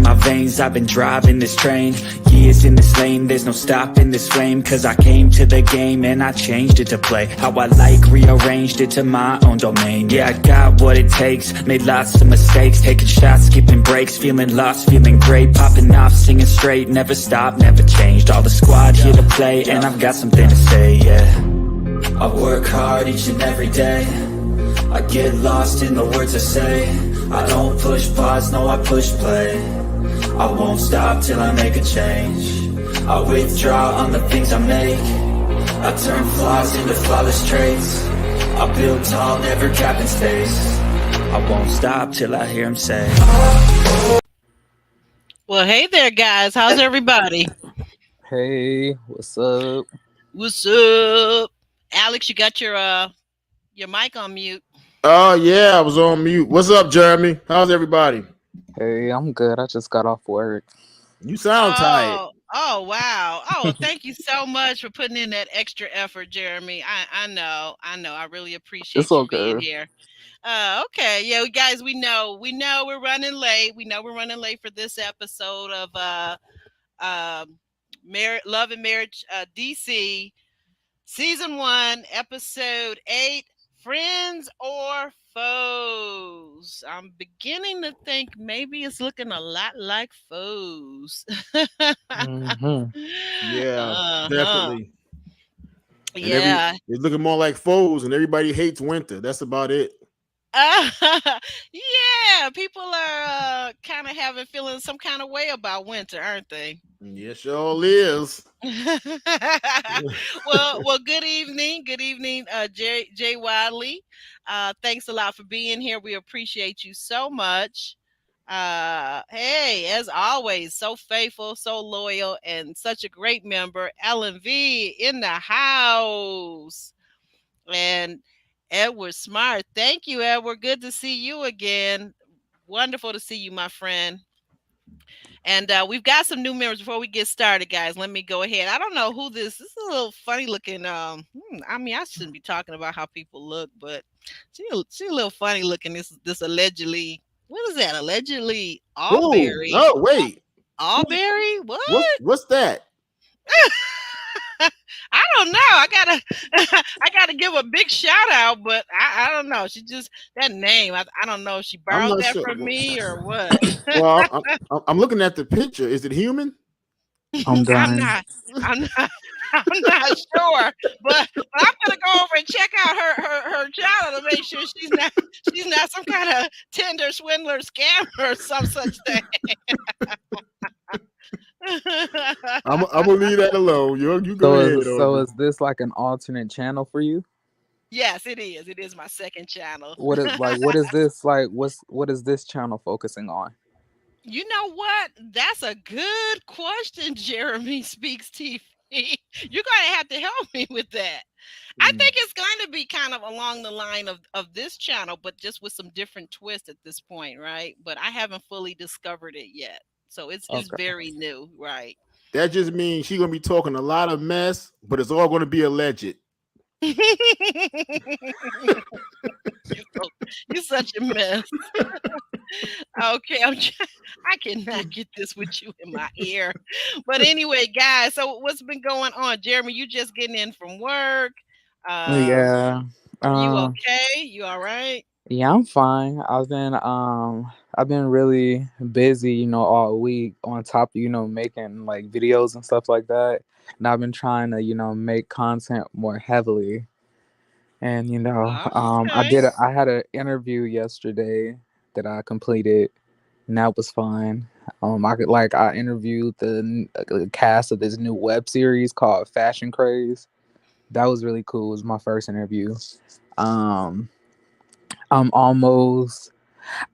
my veins, I've been driving this train. Years in this lane, there's no stopping this flame. Cause I came to the game and I changed it to play how I like, rearranged it to my own domain. Yeah, I got what it takes, made lots of mistakes, taking shots, skipping breaks, feeling lost, feeling great, popping off, singing straight, never stopped, never changed. All the squad here to play, and I've got something to say, yeah. I work hard each and every day, I get lost in the words I say. I don't push pause, no I push play. I won't stop till I make a change. I withdraw on the things I make. I turn flaws into flawless traits. I build tall, never capping space. I won't stop till I hear him say, well, hey there, guys. How's everybody? Hey, what's up? What's up? Alex, you got your mic on mute. Oh, yeah, I was on mute. What's up, Jeremy? How's everybody? Hey, I'm good. I just got off work. You sound tired. Oh, wow. Oh, thank you so much for putting in that extra effort, Jeremy. I know. I really appreciate It's you okay. being here. Okay. Yeah, guys, we know we're running late. We know we're running late for this episode of Love and Marriage DC Season 1, Episode 8, Friends or Foes. I'm beginning to think maybe it's looking a lot like Foes. Mm-hmm. Yeah, definitely. And Yeah. it's looking more like foes, and everybody hates winter. That's about it. Yeah, people are kind of feeling some kind of way about winter, aren't they? Yes, sure is. well, good evening, Jay Wiley. Thanks a lot for being here. We appreciate you so much. Hey, as always, so faithful, so loyal, and such a great member. Ellen V in the house, and Edward Smart. Thank you, Edward. Good to see you again. Wonderful to see you, my friend. And we've got some new members before we get started, guys. Let me go ahead. I don't know who this is. A little funny looking. I mean, I shouldn't be talking about how people look, but she a little funny looking. This allegedly, what is that? Allegedly Aubery. Oh, wait. Aubery? What? What's that? I don't know. I gotta give a big shout out, but I don't know. She just that name. I don't know if she borrowed that from me or what. Well, I'm looking at the picture. Is it human? I'm done. I'm not sure, but I'm gonna go over and check out her channel to make sure she's not some kind of Tinder swindler scammer or some such thing. I'm gonna leave that alone. You go ahead. So is this like an alternate channel for you? Yes, it is. It is my second channel. What is this like? What is this channel focusing on? You know what? That's a good question, Jeremy Speaks TV. You're going to have to help me with that. I think it's going to be kind of along the line of this channel, but just with some different twists at this point, right? But I haven't fully discovered it yet. So it's very new, right? That just means she's going to be talking a lot of mess, but it's all going to be alleged. You're such a mess. Okay, I cannot get this with you in my ear. But anyway, guys, so what's been going on? Jeremy, you just getting in from work? Yeah. You okay? You all right? Yeah, I'm fine. I've been really busy, all week on top of, making like videos and stuff like that. And I've been trying to, make content more heavily. And okay. I had an interview yesterday that I completed, and that was fun. I interviewed the cast of this new web series called Fashion Craze. That was really cool. It was my first interview.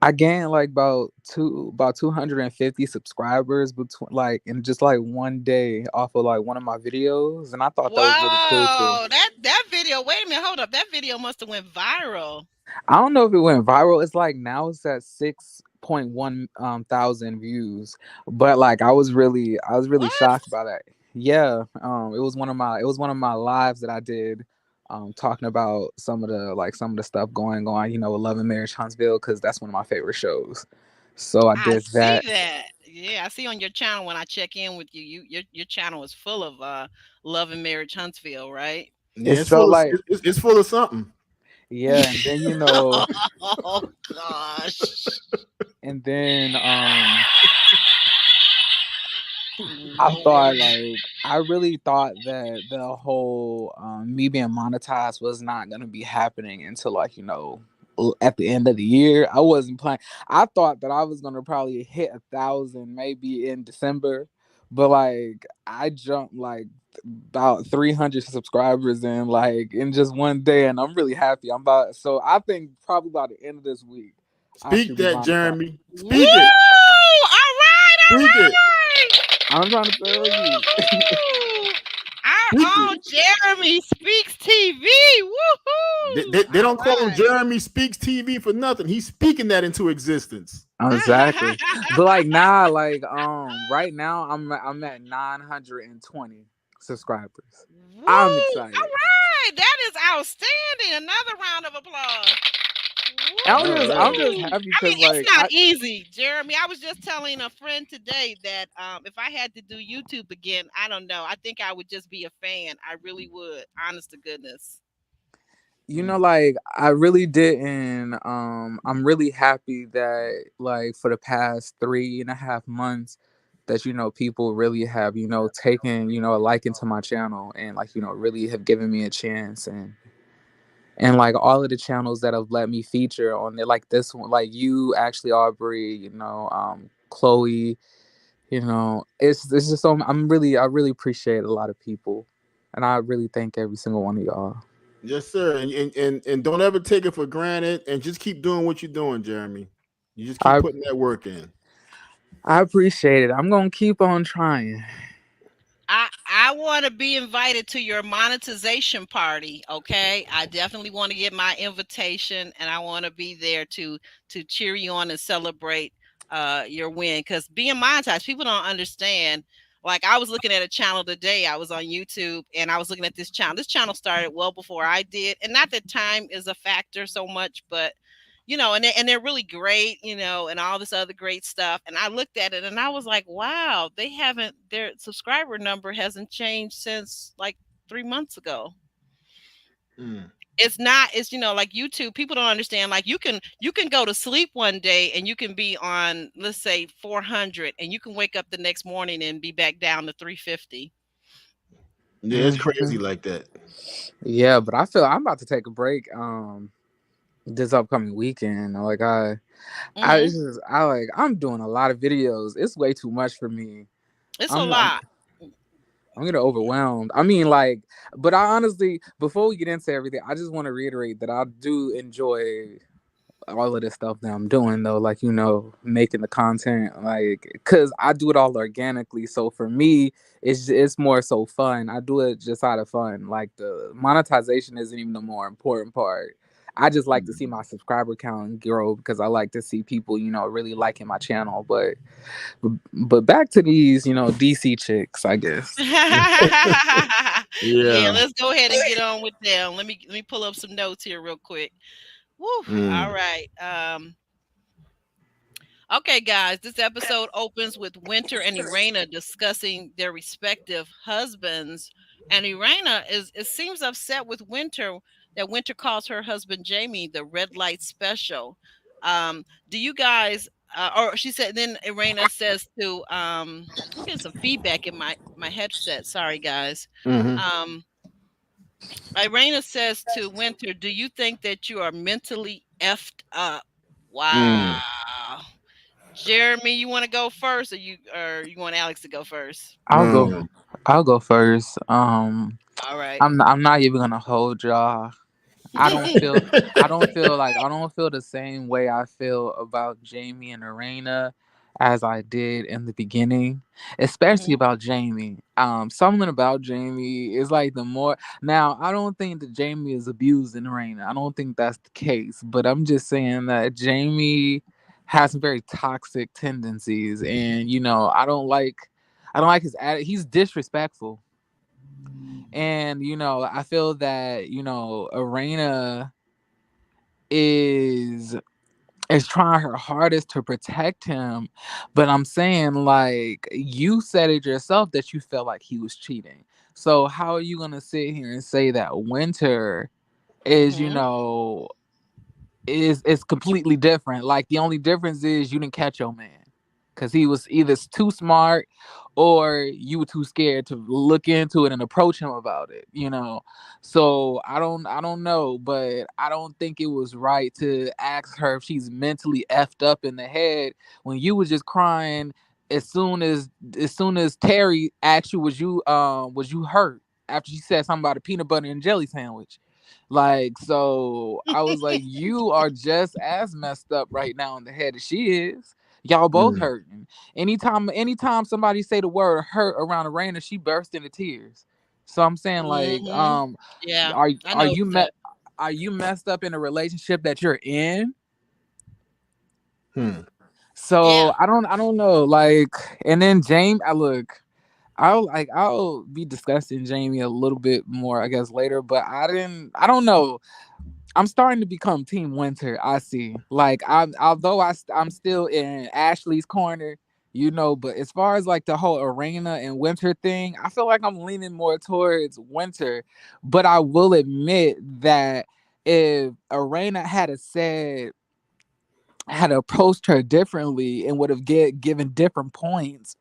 I gained like about 250 subscribers in just like one day off of like one of my videos, and I thought that was really cool too. That video, wait a minute, hold up. That video must have went viral. I don't know if it went viral. It's like now it's at 6.1 thousand views, but like I was really shocked by that. Yeah, it was one of my lives that I did. Talking about some of the stuff going on, with Love and Marriage Huntsville, because that's one of my favorite shows. So I I did see that. that. Yeah, I see on your channel when I check in with you, your channel is full of love and marriage Huntsville, right? Yeah, It's it's so full of like, it's full of something. yeah, and then Oh gosh. and then I thought Lord. like I really thought that the whole me being monetized was not gonna be happening until like at the end of the year. I wasn't planning. I thought that I was gonna probably hit 1,000 maybe in December, but like I jumped like about 300 subscribers in just one day, and I'm really happy. I think probably by the end of this week I Speak should be that, monetized. Jeremy. Woo! Speak it. All right, Speak it. all right. I'm trying to tell you. Woo! Speak Our it. own Jeremy Speaks TV. Woohoo! They All don't call him right. Jeremy Speaks TV for nothing. He's speaking that into existence. Exactly. But like now, right now I'm at 920 subscribers. Woo! I'm All excited. right. That is outstanding. Another round of applause. I'm All just I'm right. just Woo! happy I mean, because it's like not I easy, Jeremy. I was just telling a friend today that if I had to do YouTube again, I don't know. I think I would just be a fan. I really would. Honest to goodness. Mm. like I really didn't I'm really happy that like for the past 3.5 months that people really have taken a liking to my channel and like really have given me a chance and like all of the channels that have let me feature on it, like this one, like you, actually, Aubrey, Chloe, it's just so I really appreciate a lot of people, and I really thank every single one of y'all. Yes, sir. And don't ever take it for granted and just keep doing what you're doing, Jeremy. You just keep I putting that work in. I appreciate it. I'm gonna keep on trying. I want to be invited to your monetization party. Okay, I definitely want to get my invitation, and I want to be there to cheer you on and celebrate your win. Because being monetized, people don't understand. Like I was looking at a channel today. I was on YouTube, and I was looking at this channel. This channel started well before I did, and not that time is a factor so much, but and they're really great, and all this other great stuff. And I looked at it and I was like, wow, their subscriber number hasn't changed since like 3 months ago. Mm. It's like YouTube, people don't understand. Like you can go to sleep one day and you can be on, let's say, 400, and you can wake up the next morning and be back down to 350. Yeah, it's crazy Mhm. like that. Yeah, but I feel I'm about to take a break this upcoming weekend. Like I Hmm. it's just I like I'm doing a lot of videos. It's way too much for me. It's a I'm I'm lot. I'm getting overwhelmed. I mean, like, but I honestly, before we get into everything, I just want to reiterate that I do enjoy all of this stuff that I'm doing, though. Like, making the content, like, cause I do it all organically. So for me, it's more so fun. I do it just out of fun. Like the monetization isn't even the more important part. I just like to see my subscriber count grow because I like to see people, really liking my channel. But back to these, DC chicks, I guess. Yeah, Yeah. let's go ahead and get on with them. Let me pull up some notes here real quick. Woo. All Mm. right. Okay, guys, this episode opens with Winter and Irena discussing their respective husbands. And Irena it seems upset with Winter that Winter calls her husband Jamie the red light special. Do you guys or she said then Irena says to I'm getting some feedback in my headset. Sorry guys. Hmm. Um Irena says to Winter, "Do you think that you are mentally effed up?" Mm. Wow. Jeremy, you want to go first, or you want Alex to go first? I'll go. Mm. I'll go first. All right. I'm not even gonna hold y'all. I don't feel I don't feel the same way I feel about Jamie and Arena as I did in the beginning, especially Mhm. about Jamie. Something about Jamie is like the more now I don't think that Jamie is abusing Arena. I don't think that's the case, but I'm just saying that Jamie has some very toxic tendencies, and I don't like his attitude. He's disrespectful, and I feel that Arena is is trying her hardest to protect him. But I'm saying, like, you said it yourself that you felt like he was cheating. So how are you gonna sit here and say that Winter is, Mm-hmm. is completely different? Like, the only difference is you didn't catch your man because he was either too smart or you were too scared to look into it and approach him about it. So I don't know, but I don't think it was right to ask her if she's mentally effed up in the head when you was just crying as soon as Terry asked you, was you hurt, after she said something about a peanut butter and jelly sandwich. Like, so I was like, you are just as messed up right now in the head as she is. Y'all both Mm. hurting. Anytime somebody say the word hurt around Arena, she burst into tears. So I'm saying, like, Mm-hmm. Yeah, are I are noticed you that. are you messed up in a relationship that you're in? Hmm. Yeah. So I don't know. Like, and then Jamie, I'll be discussing Jamie a little bit more, I guess, later, but I don't know. I'm starting to become Team Winter. I see. Like, although I'm still in Ashley's corner, but as far as like the whole Arena and Winter thing, I feel like I'm leaning more towards Winter. But I will admit that if Arena had approached her differently and would have given different points,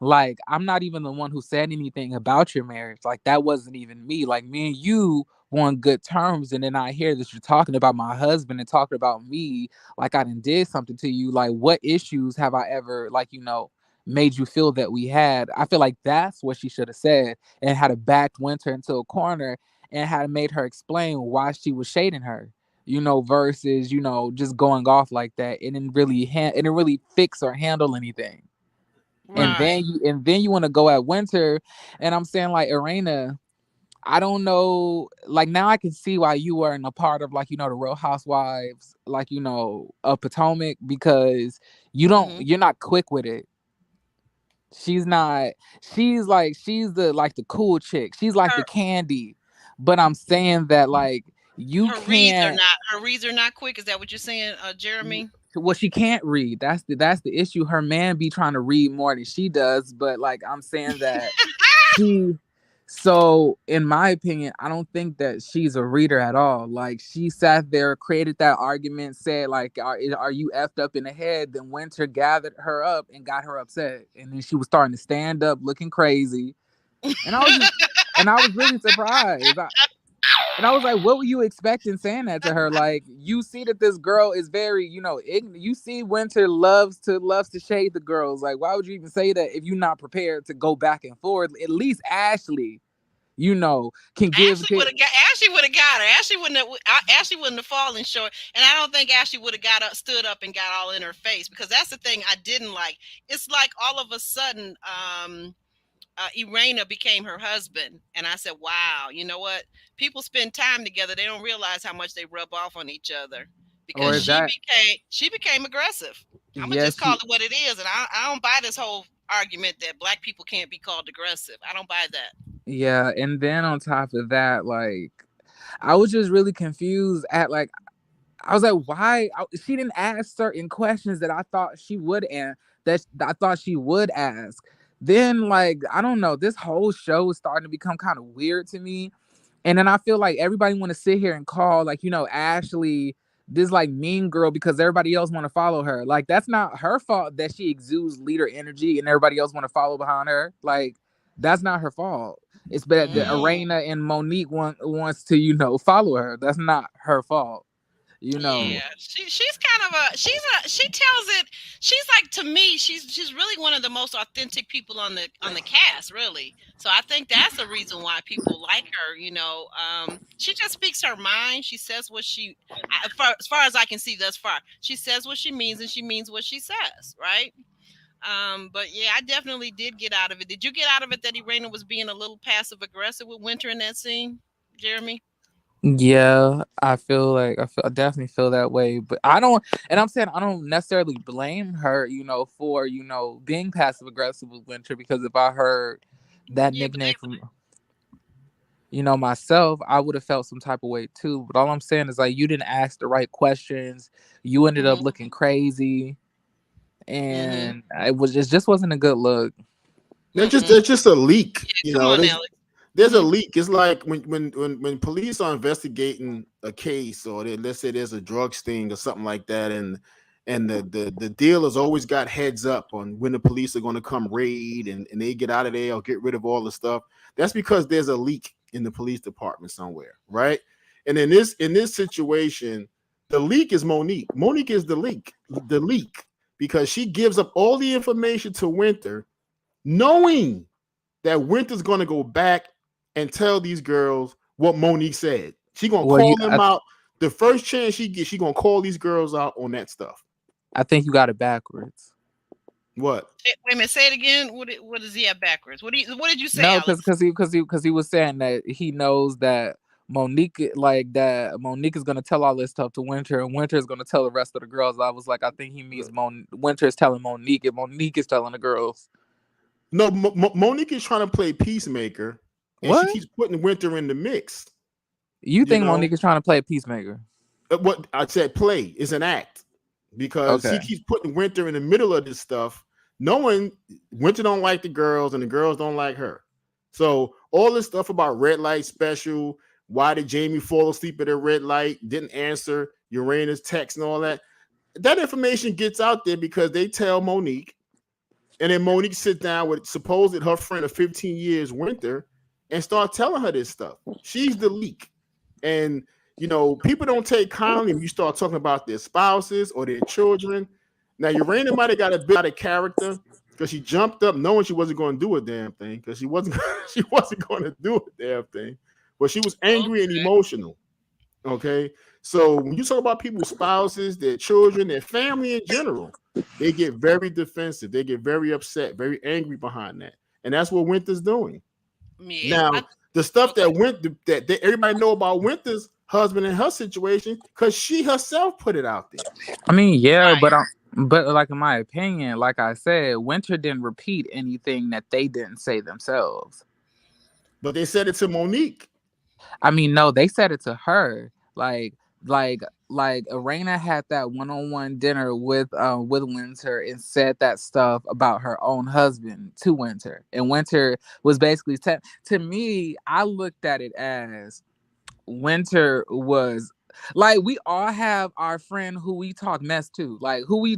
like, I'm not even the one who said anything about your marriage. Like, that wasn't even me. Like, me and you were on good terms, and then I hear that you're talking about my husband and talking about me like I done did something to you. Like, what issues have I ever, like, made you feel that we had? I feel like that's what she should have said, and had a backed Winter into a corner and had made her explain why she was shading her, versus, just going off like that and didn't really fix or handle anything. And Right. then you want to go at Winter, and I'm saying, like, Arena, I don't know. Like, now I can see why you weren't a part of, like, the Real Housewives, like, of Potomac, because Mm-hmm. you're not quick with it. She's not. She's the, like, the cool chick. She's like the Her Candy. But I'm saying that, like, you can't. her reads are not quick. Is that what you're saying, Jeremy? Well, she can't read. That's the issue. Her man be trying to read more than she does. But, like, I'm saying that she so in my opinion, I don't think that she's a reader at all. Like, she sat there, created that argument, said, like, are you effed up in the head? Then Winter gathered her up and got her upset, and then she was starting to stand up looking crazy. And I was really surprised. And I was like, what were you expecting saying that to her? Like, you see that this girl is very, ignorant. You see Winter loves to shade the girls. Like, why would you even say that if you're not prepared to go back and forth? At least Ashley, can give. Ashley would have got her. Ashley wouldn't have fallen short. And I don't think Ashley would have stood up and got all in her face, because that's the thing I didn't like. It's like all of a sudden, Irena became her husband, and I said, "Wow, you know what? People spend time together; they don't realize how much they rub off on each other." Or Because is that? she became aggressive. I'm gonna just Yes, call it what it is, and I don't buy this whole argument that black people can't be called aggressive. I don't buy that. yeah. And then on top of that, like, I was just really confused at, like, I was like, why she didn't ask certain questions that I thought she would, and that I thought she would ask. Then, like, I don't know, this whole show is starting to become kind of weird to me. And then I feel like everybody want to sit here and call, like, Ashley this, like, mean girl because everybody else want to follow her. Like, that's not her fault that she exudes leader energy and everybody else want to follow behind her. Like, that's not her fault. It's that the Mm. Arena and Monique wants to, follow her. That's not her fault. You know. Yeah, she's kind of she tells it. She's like, to me, she's really one of the most authentic people on the cast, really. So I think that's the reason why people like her. She just speaks her mind. She says what as far as I can see thus far, she says what she means, and she means what she says, right? But yeah, I definitely did get out of it. Did you get out of it that Irena was being a little passive aggressive with Winter in that scene, Jeremy? Yeah, I definitely feel that way, but and I'm saying I don't necessarily blame her, for, being passive aggressive with Winter, because if I heard that Yeah, but nickname from, myself, I would have felt some type of way too. But all I'm saying is like you didn't ask the right questions. You ended up looking crazy, and it just wasn't a good look. There's just a leak. Come on, Alex. There's a leak. It's like when police are investigating a case, or let's say there's a drug sting or something like that, and the dealers always got heads up on when the police are going to come raid and they get out of there or get rid of all the stuff. That's because there's a leak in the police department somewhere, right? And in this situation, the leak is Monique. Monique is the leak because she gives up all the information to Winter, knowing that Winter's going to go back and tell these girls what Monique said. She going to call them out. The first chance she gets, she going to call these girls out on that stuff. I think you got it backwards. What? Wait a minute, say it again. What does he have backwards? What did you say? No, because he was saying that he knows that Monique is gonna tell all this stuff to Winter, and Winter is gonna tell the rest of the girls. I was like, I think he means Winter is telling Monique, and Monique is telling the girls. No, Monique is trying to play peacemaker, and she keeps putting Winter in the mix. You think Monique is trying to play peacemaker? What I said, play is an act, because he keeps putting Winter in the middle of this stuff, knowing Winter don't like the girls and the girls don't like her. So all this stuff about red light special, why did Jamie fall asleep at a red light, didn't answer Uranus text and all that information gets out there because they tell Monique, and then Monique sit down with supposed her friend of 15 years, Winter, and start telling her this stuff. She's the leak. And people don't take kindly when you start talking about their spouses or their children. Now, Uranus might have got a bit out of character because she jumped up knowing she wasn't going to do a damn thing, because she wasn't going to do a damn thing. But she was angry and emotional. Okay? So when you talk about people's spouses, their children, their family in general, they get very defensive. They get very upset, very angry behind that. And that's what Winter's doing. Yeah, now, the stuff that everybody know about Winter's husband and her situation, because she herself put it out there. I mean, yeah, but like in my opinion, like I said, Winter didn't repeat anything that they didn't say themselves. But they said it to Monique. I mean, no, they said it to her. Like Arena had that one-on-one dinner with Winter and said that stuff about her own husband to Winter, and Winter was basically to me, I looked at it as Winter was like, we all have our friend who we talk mess to, like who we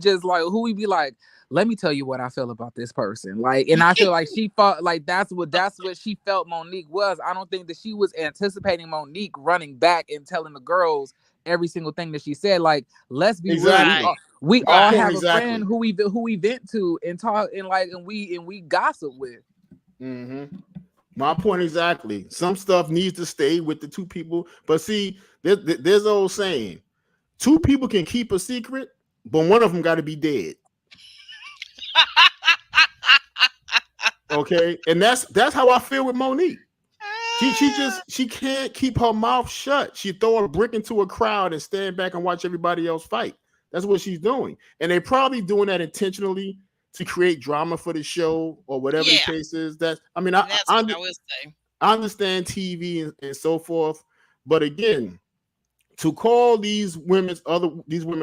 be like, let me tell you what I feel about this person. Like, and I feel like she felt like that's what she felt Monique was. I don't think that she was anticipating Monique running back and telling the girls every single thing that she said. Like, let's be real. We all have a friend who we vent to and talk and we gossip with. Mm-hmm. My point exactly. Some stuff needs to stay with the two people. But see, there's an old saying: two people can keep a secret, but one of them got to be dead. Okay, and that's how I feel with Monique. She can't keep her mouth shut. She throw a brick into a crowd and stand back and watch everybody else fight. That's what she's doing, and they're probably doing that intentionally to create drama for the show or whatever the case is. I understand TV and so forth, but again, to call these women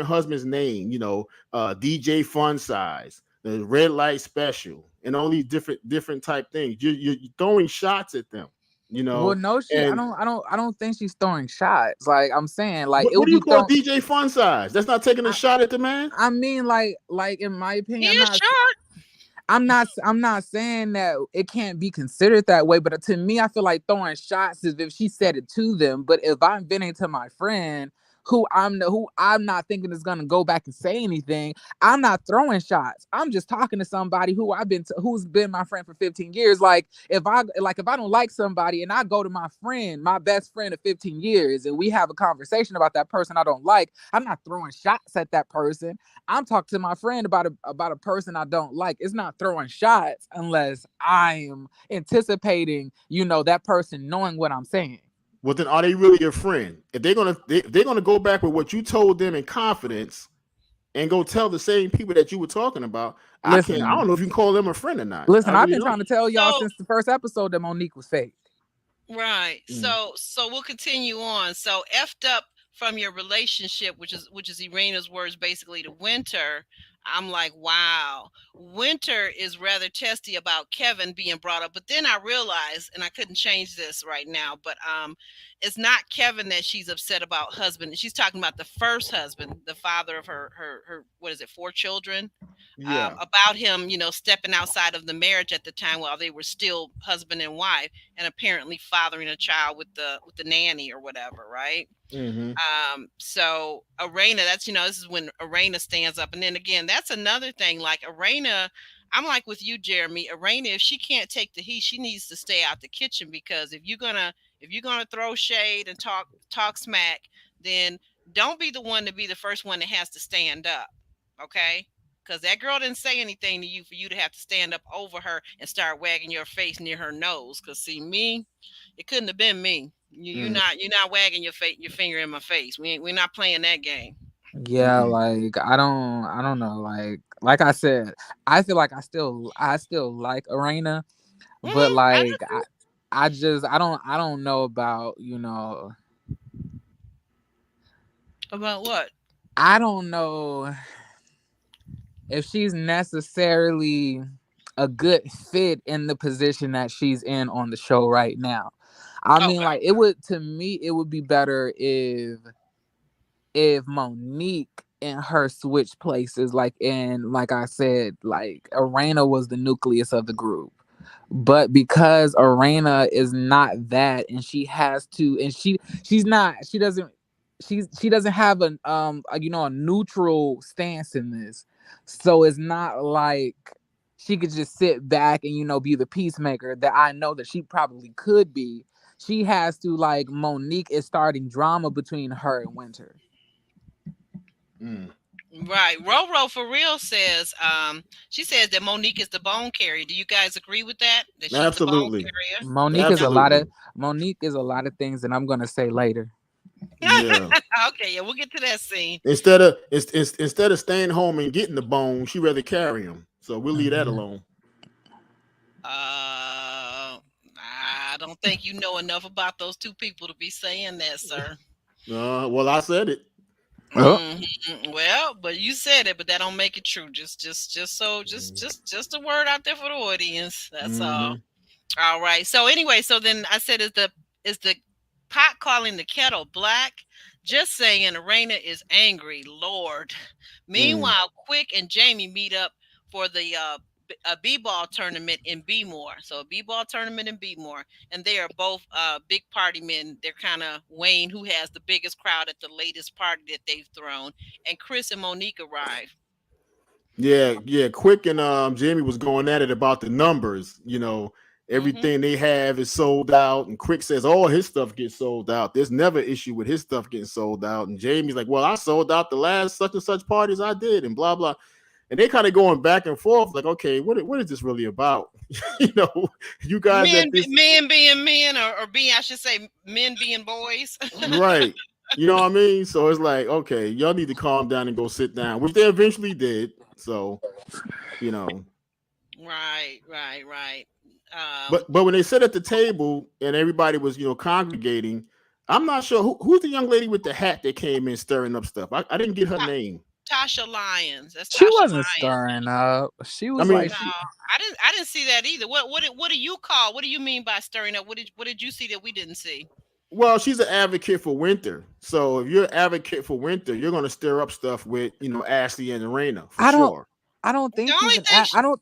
husbands' name, DJ Fun Size, the Red Light Special, and all these different type things, you're throwing shots at them. Well, no, I don't think she's throwing shots. Like I'm saying, like what do you call DJ Fun Size? That's not taking a shot at the man. I mean, like in my opinion, I'm not saying that it can't be considered that way, but to me, I feel like throwing shots is if she said it to them. But if I'm venting to my friend who I'm not thinking is gonna go back and say anything, I'm not throwing shots. I'm just talking to somebody who's been my friend for 15 years. Like if I don't like somebody and I go to my friend, my best friend of 15 years, and we have a conversation about that person I don't like, I'm not throwing shots at that person. I'm talking to my friend about a person I don't like. It's not throwing shots unless I am anticipating, that person knowing what I'm saying. Well, then are they really your friend? If they're gonna go back with what you told them in confidence and go tell the same people that you were talking about, I don't know if you can call them a friend or not. Listen, I've been trying to tell y'all since the first episode that Monique was fake. Right. Mm. So we'll continue on. So effed up from your relationship, which is Irina's words basically to Winter. I'm like, wow. Winter is rather testy about Kevin being brought up, but then I realized, and I couldn't change this right now, but it's not Kevin that she's upset about husband. She's talking about the first husband, the father of her what is it, 4 children, Yeah. about him, stepping outside of the marriage at the time while they were still husband and wife, and apparently fathering a child with the nanny or whatever, right? Mm-hmm. So Arena, that's this is when Arena stands up, and then again, that's another thing. Like Arena, I'm like with you, Jeremy. Arena, if she can't take the heat, she needs to stay out the kitchen, because if you're gonna throw shade and talk smack, then don't be the one to be the first one that has to stand up, okay? Because that girl didn't say anything to you for you to have to stand up over her and start wagging your face near her nose. Because see me, it couldn't have been me. You're not wagging your finger in my face. We're not playing that game. Yeah, like I don't know, like I said, I feel like I still like Arena, but I like do too. I don't know about, About what? I don't know if she's necessarily a good fit in the position that she's in on the show right now. I mean, Okay. like, it would be better if Monique and her switch places, like I said, like Arena was the nucleus of the group. But because Arena is not that, and she has to, and she's not, she doesn't have a neutral stance in this. So it's not like she could just sit back and be the peacemaker that I know that she probably could be. She has to, like, Monique is starting drama between her and Winter. Mm. Right. Roro for real says, she says that Monique is the bone carrier. Do you guys agree with that? That she's the bone Absolutely. carrier? Monique is a lot of Absolutely. Monique is a lot of things that I'm gonna say later. Yeah. Okay, yeah, we'll get to that scene. Instead of staying home and getting the bone, she rather carry him. So we'll leave that Mhm. alone. I don't think you know enough about those two people to be saying that, sir. Well, I said it. Oh, Well, but you said it, but that don't make it true. Just a word out there for the audience. That's all. Mm-hmm. All right. So anyway, so then I said, is the pot calling the kettle black? Just saying, Arena is angry. Lord. Mm. Meanwhile, Quick and Jamie meet up for the a b-ball tournament in B-more. So a b-ball tournament in B-more, and they are both big party men. They're kind of weighing who has the biggest crowd at the latest party that they've thrown. And Chris and Monique arrive. Yeah, yeah. Quick and Jamie was going at it about the numbers. Hmm. Everything they have is sold out, and Quick says all his stuff gets sold out. There's never issue with his stuff getting sold out. And Jamie's like, "Well, I sold out the last such and such parties I did," and blah blah. And they kind of going back and forth, like, "Okay, what is this really about?" you know, you guys at this Men being men, or being, I should say, men being boys. right. You know what I mean? So it's like, okay, y'all need to calm down and go sit down, which they eventually did. So, you know, Right, right, right. but when they sat at the table and everybody was, congregating, I'm not sure who's the young lady with the hat that came in stirring up stuff. I didn't get her Ta- name. Tasha Lyons. That's she Tasha wasn't Lyons. stirring up. She I was mean, like No, she. I didn't see that either. What do you call? What do you mean by stirring up? What did you see that we didn't see? well, she's an advocate for Winter. So if you're an advocate for Winter, you're going to stir up stuff with, Ashley and Arena for I don't. sure. I don't The think she's only an. thing. I don't.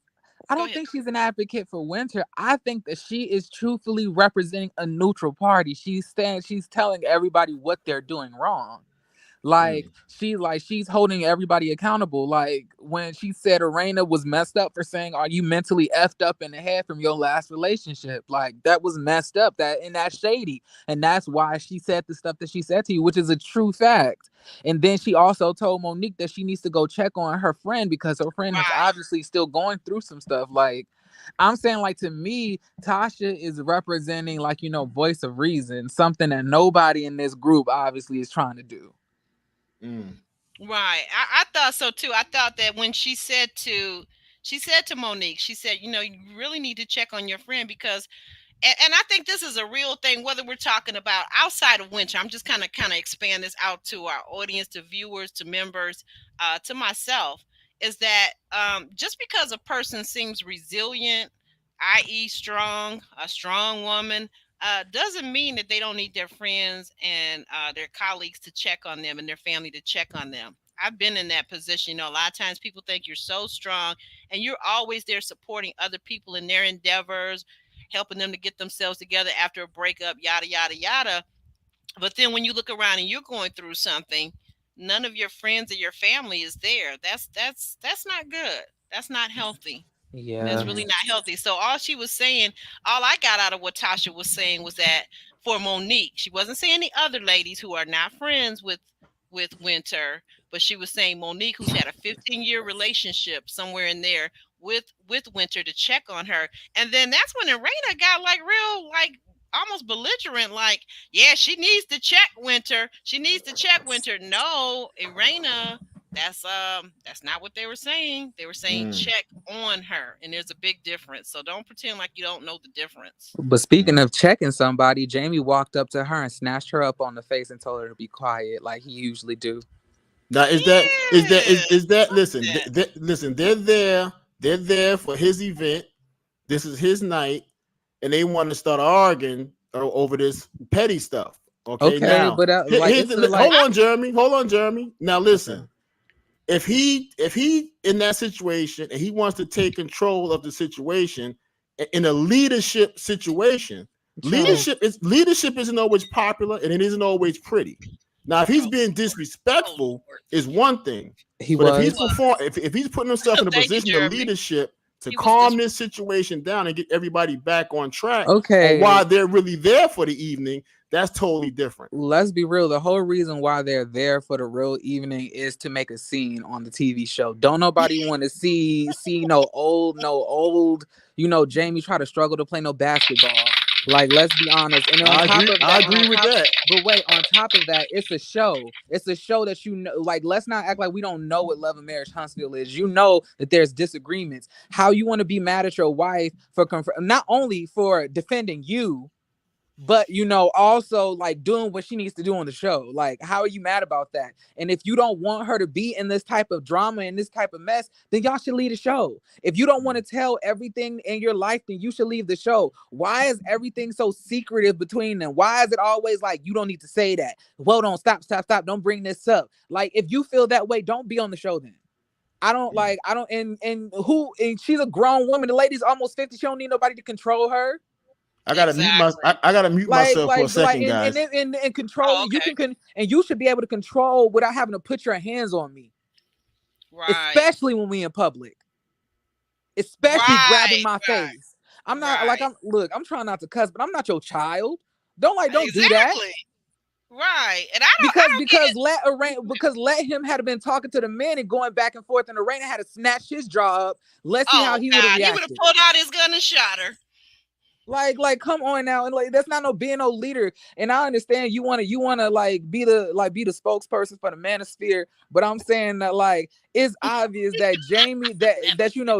I Go don't ahead. think she's an advocate for Winter. I think that she is truthfully representing a neutral party. She's telling everybody what they're doing wrong. Like Mm. she's holding everybody accountable. Like when she said Arena was messed up for saying, "Are you mentally effed up in the head from your last relationship?" Like that was messed up. That's shady, and that's why she said the stuff that she said to you, which is a true fact. And then she also told Monique that she needs to go check on her friend because her friend is Right. obviously still going through some stuff. Like I'm saying, like, to me, Tasha is representing, like, voice of reason, something that nobody in this group obviously is trying to do. Mm. Right. I thought so too. I thought that when she said to Monique, she said, you really need to check on your friend, because and I think this is a real thing, whether we're talking about outside of winter. I'm just kind of expand this out to our audience, to viewers, to members, to myself, is that just because a person seems resilient, i.e. strong, a strong woman, doesn't mean that they don't need their friends and their colleagues to check on them and their family to check on them. I've been in that position. You know, a lot of times people think you're so strong and you're always there supporting other people in their endeavors, helping them to get themselves together after a breakup, yada, yada, yada. But then when you look around and you're going through something, none of your friends or your family is there. That's not good. That's not healthy. That's Yeah. really not healthy. So all she was saying, all I got out of what Tasha was saying was that for Monique, she wasn't saying the other ladies who are not friends with Winter, but she was saying Monique, who's had a 15-year relationship somewhere in there with Winter, to check on her. And then that's when Irena got like real, like almost belligerent, like, yeah, she needs to check Winter. She needs to check Winter. No, Irena, that's not what they were saying. They were saying check on her, and there's a big difference. So don't pretend like you don't know the difference. But speaking of checking somebody, Jamie walked up to her and snatched her up on the face and told her to be quiet, like he usually do. Now is that listen, listen, they're there for his event. This is his night, and they want to start arguing over this petty stuff. Okay, now but hold on, Jeremy. Now listen, if he in that situation and he wants to take control of the situation in a leadership situation, leadership isn't always popular and it isn't always pretty. Now, if he's being disrespectful, is one thing. If he's putting himself in a position of leadership to calm this situation down and get everybody back on track, or while they're really there for the evening, that's totally different. Let's be real. The whole reason why they're there for the real evening is to make a scene on the TV show. Don't nobody want to see no old, Jamie try to struggle to play no basketball. Like, let's be honest. And I agree with that. But wait, on top of that, it's a show. It's a show that like, let's not act like we don't know what Love and Marriage Huntsville is. You know that there's disagreements. How you want to be mad at your wife for not only for defending you, but also like doing what she needs to do on the show. Like, how are you mad about that? And if you don't want her to be in this type of drama and this type of mess, then y'all should leave the show. If you don't want to tell everything in your life, then you should leave the show. Why is everything so secretive between them? Why is it always like, you don't need to say that? Well, don't stop. Don't bring this up. Like, if you feel that way, don't be on the show then. And she's a grown woman. The lady's almost 50. She don't need nobody to control her. I gotta mute myself for a second, guys. And control. You should be able to control without having to put your hands on me. Right. Especially when we in public. Especially grabbing my face. I'm not I'm trying not to cuss, but I'm not your child. Don't do that. Right. And because let him had been talking to the man and going back and forth, and Arena had to snatch his jaw up. Let's see how he would have reacted. He would have pulled out his gun and shot her. Like, come on now, and like, that's not being no leader. And I understand you wanna be the spokesperson for the manosphere, but I'm saying that, like, it's obvious that Jamie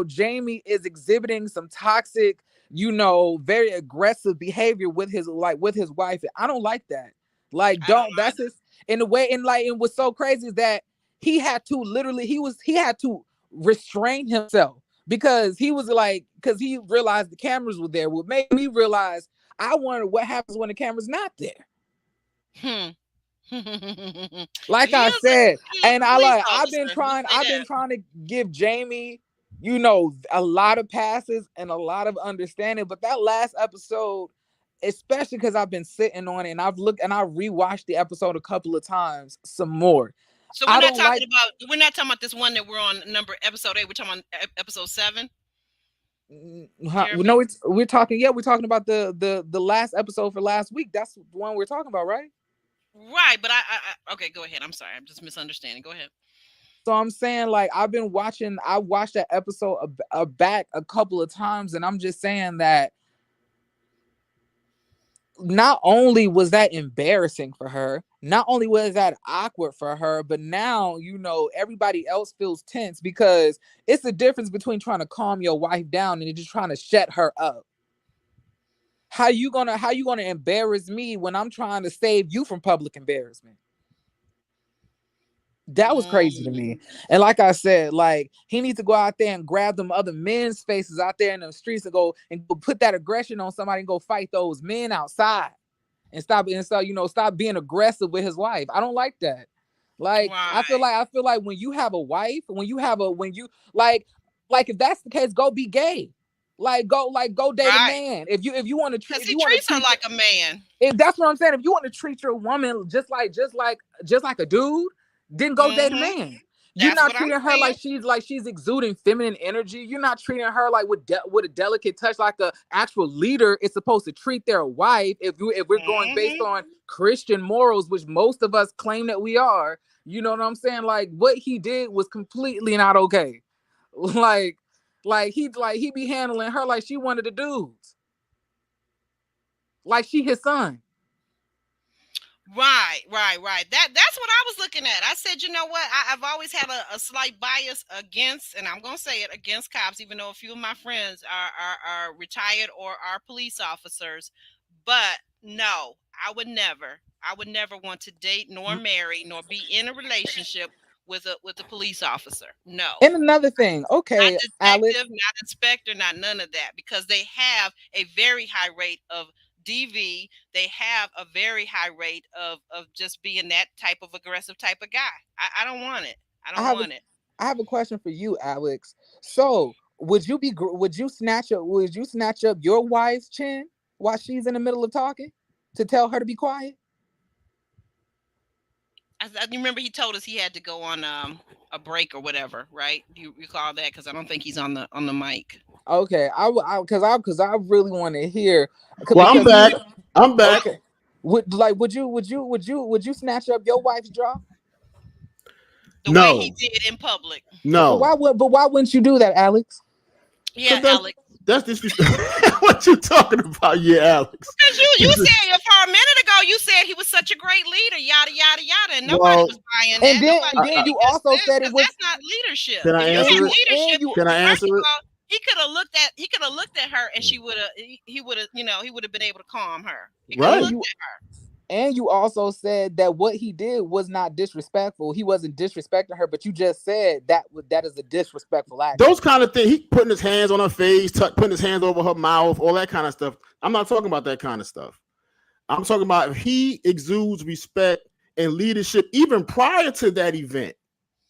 Jamie is exhibiting some toxic, very aggressive behavior with his wife. And I don't like that. Like, that's his in a way. And what's so crazy is that he had to restrain himself. Because he realized the cameras were there. What made me realize, I wonder what happens when the camera's not there. Like I said, and I've been trying to give Jamie, a lot of passes and a lot of understanding. But that last episode, especially because I've been sitting on it and I've looked and I rewatched the episode a couple of times, some more. So we're not talking about this one that we're on episode 8. We're talking about episode 7. No, we're talking about the last episode for last week. That's the one we're talking about, right? Right, but I okay, go ahead. I'm sorry, I'm just misunderstanding. Go ahead. So I'm saying, like, I watched that episode back a couple of times, and I'm just saying that not only was that embarrassing for her, not only was that awkward for her, but now, everybody else feels tense, because it's the difference between trying to calm your wife down and just trying to shut her up. How you gonna embarrass me when I'm trying to save you from public embarrassment? That was crazy to me. And like I said, like, he needs to go out there and grab them other men's faces out there in the streets and go put that aggression on somebody and go fight those men outside and stop being aggressive with his wife. I don't like that. Like, Right. I feel like when you have a wife, when you if that's the case, go be gay. Go date a man. If you want to treat, because he treats her like a man. If that's what I'm saying, if you want to treat your woman just like a dude, then go date a man. You're not treating her like she's exuding feminine energy. You're not treating her like with a delicate touch, like a actual leader is supposed to treat their wife. If we're going based on Christian morals, which most of us claim that we are, you know what I'm saying? Like, what he did was completely not okay. He be handling her like she one of the dudes, like she his son. Right. That's what I was looking at. I said, you know what? I've always had a slight bias against, and I'm gonna say it, against cops, even though a few of my friends are retired or are police officers. But no, I would never want to date nor marry nor be in a relationship with a police officer. No. And another thing, okay, not detective, Alex, not inspector, not none of that, because they have a very high rate of DV. They have a very high rate of just being that type of aggressive type of guy. I don't want it. I have a question for you, Alex. So would you snatch up your wife's chin while she's in the middle of talking to tell her to be quiet? I remember he told us he had to go on a break or whatever, right? You recall that? Because I don't think he's on the mic. Okay, because I really want to hear. Well, I'm back. Okay. Would you snatch up your wife's jaw? The way he did in public. No. But why wouldn't you do that, Alex? Yeah, Alex. That's disrespectful. What you talking about? Yeah, Alex. Because you said for a minute ago, you said he was such a great leader, yada yada yada, and nobody was buying that. And then you also said it was, that's not leadership. Can I answer it? Can I answer it? He could have looked at her, and he would have been able to calm her. He could have looked at her. And you also said that what he did was not disrespectful. He wasn't disrespecting her, but you just said that is a disrespectful act. Those kind of things. He putting his hands on her face, putting his hands over her mouth, all that kind of stuff. I'm not talking about that kind of stuff. I'm talking about if he exudes respect and leadership even prior to that event.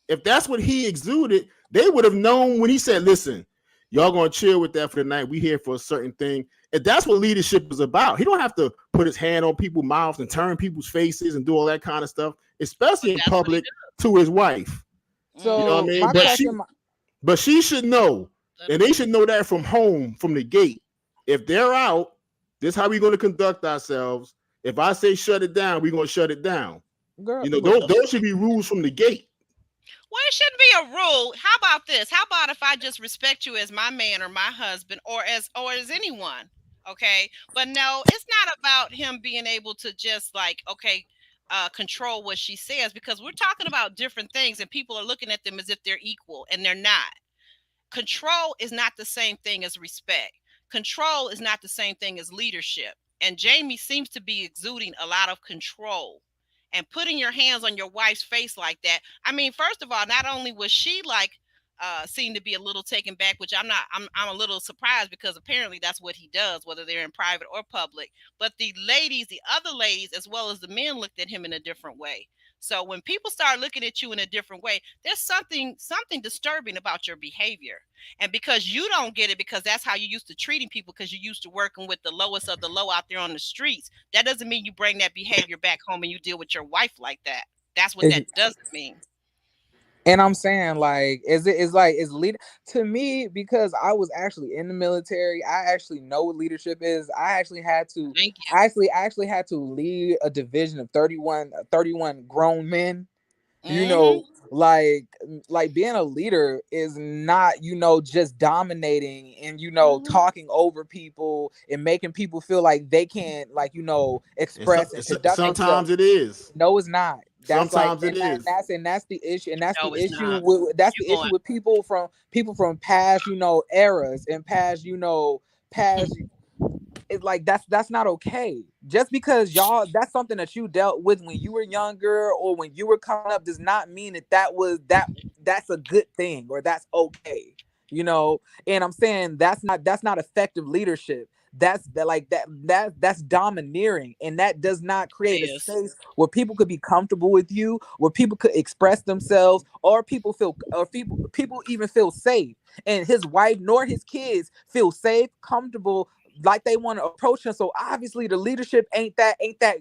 If that's what he exuded, they would have known when he said, listen, y'all going to chill with that for the night. We here for a certain thing. And that's what leadership is about. He don't have to put his hand on people's mouths and turn people's faces and do all that kind of stuff, especially in public to his wife. So, you know what I mean? But she should know, and they should know that from home, from the gate. If they're out, this is how we're going to conduct ourselves. If I say shut it down, we're going to shut it down. Girl, those should be rules from the gate. Well, it shouldn't be a rule. How about this? How about if I just respect you as my man or my husband or as anyone? Okay. But no, it's not about him being able to just control what she says, because we're talking about different things and people are looking at them as if they're equal, and they're not. Control is not the same thing as respect. Control is not the same thing as leadership. And Jamie seems to be exuding a lot of control. And putting your hands on your wife's face like that. I mean, first of all, not only was she seemed to be a little taken back, which I'm a little surprised, because apparently that's what he does, whether they're in private or public. But the other ladies, as well as the men, looked at him in a different way. So when people start looking at you in a different way, there's something disturbing about your behavior. And because you don't get it, because that's how you used to treating people, because you used to working with the lowest of the low out there on the streets, that doesn't mean you bring that behavior back home and you deal with your wife like that. That's what that doesn't mean. And I'm saying, is leader to me, because I was actually in the military. I actually know what leadership is. I actually had to had to lead a division of 31 grown men. You know, like being a leader is not, just dominating and, talking over people and making people feel like they can't, express and conduct sometimes themselves. It is. No, it's not. Sometimes it is. That's the issue. And that's the issue with people from past, eras and past it's like that's not okay. Just because y'all that's something that you dealt with when you were younger or when you were coming up does not mean that's a good thing or that's okay. And I'm saying that's not effective leadership. That's domineering, and that does not create a Yes. space where people could be comfortable with you, where people could express themselves, or people even feel safe. And his wife nor his kids feel safe, comfortable, like they want to approach him. So obviously the leadership ain't that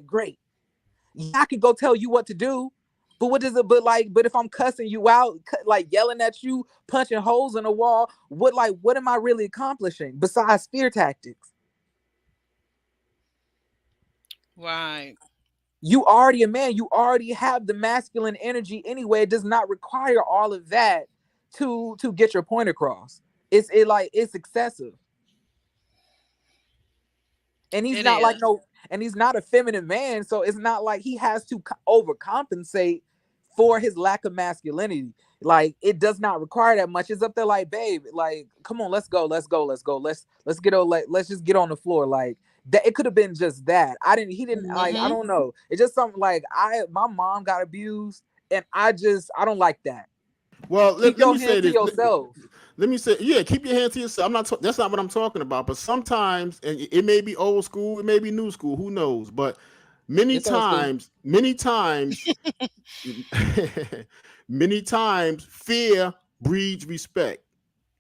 great. Yeah, I can go tell you what to do, but what is it? But if I'm cussing you out, like yelling at you, punching holes in the wall, what am I really accomplishing besides fear tactics? Right. You already a man. You already have the masculine energy anyway. It does not require all of that to get your point across. It's excessive. And he's It not like is. no, and he's not a feminine man, so it's not like he has to overcompensate for his lack of masculinity. Like, it does not require that much. It's up there like, babe, like, come on, let's go. Let's get on, like, let's just get on the floor. Like that, it could have been just that. He didn't like, I Mhm. don't know. It's just something like my mom got abused, and I don't like that. Well, Keep let your me say hands to this. yourself. Let me say, yeah, keep your hands to yourself. That's not what I'm talking about. But sometimes, and it may be old school, it may be new school, who knows? But many It's old school. times, many times, many times, fear breeds respect.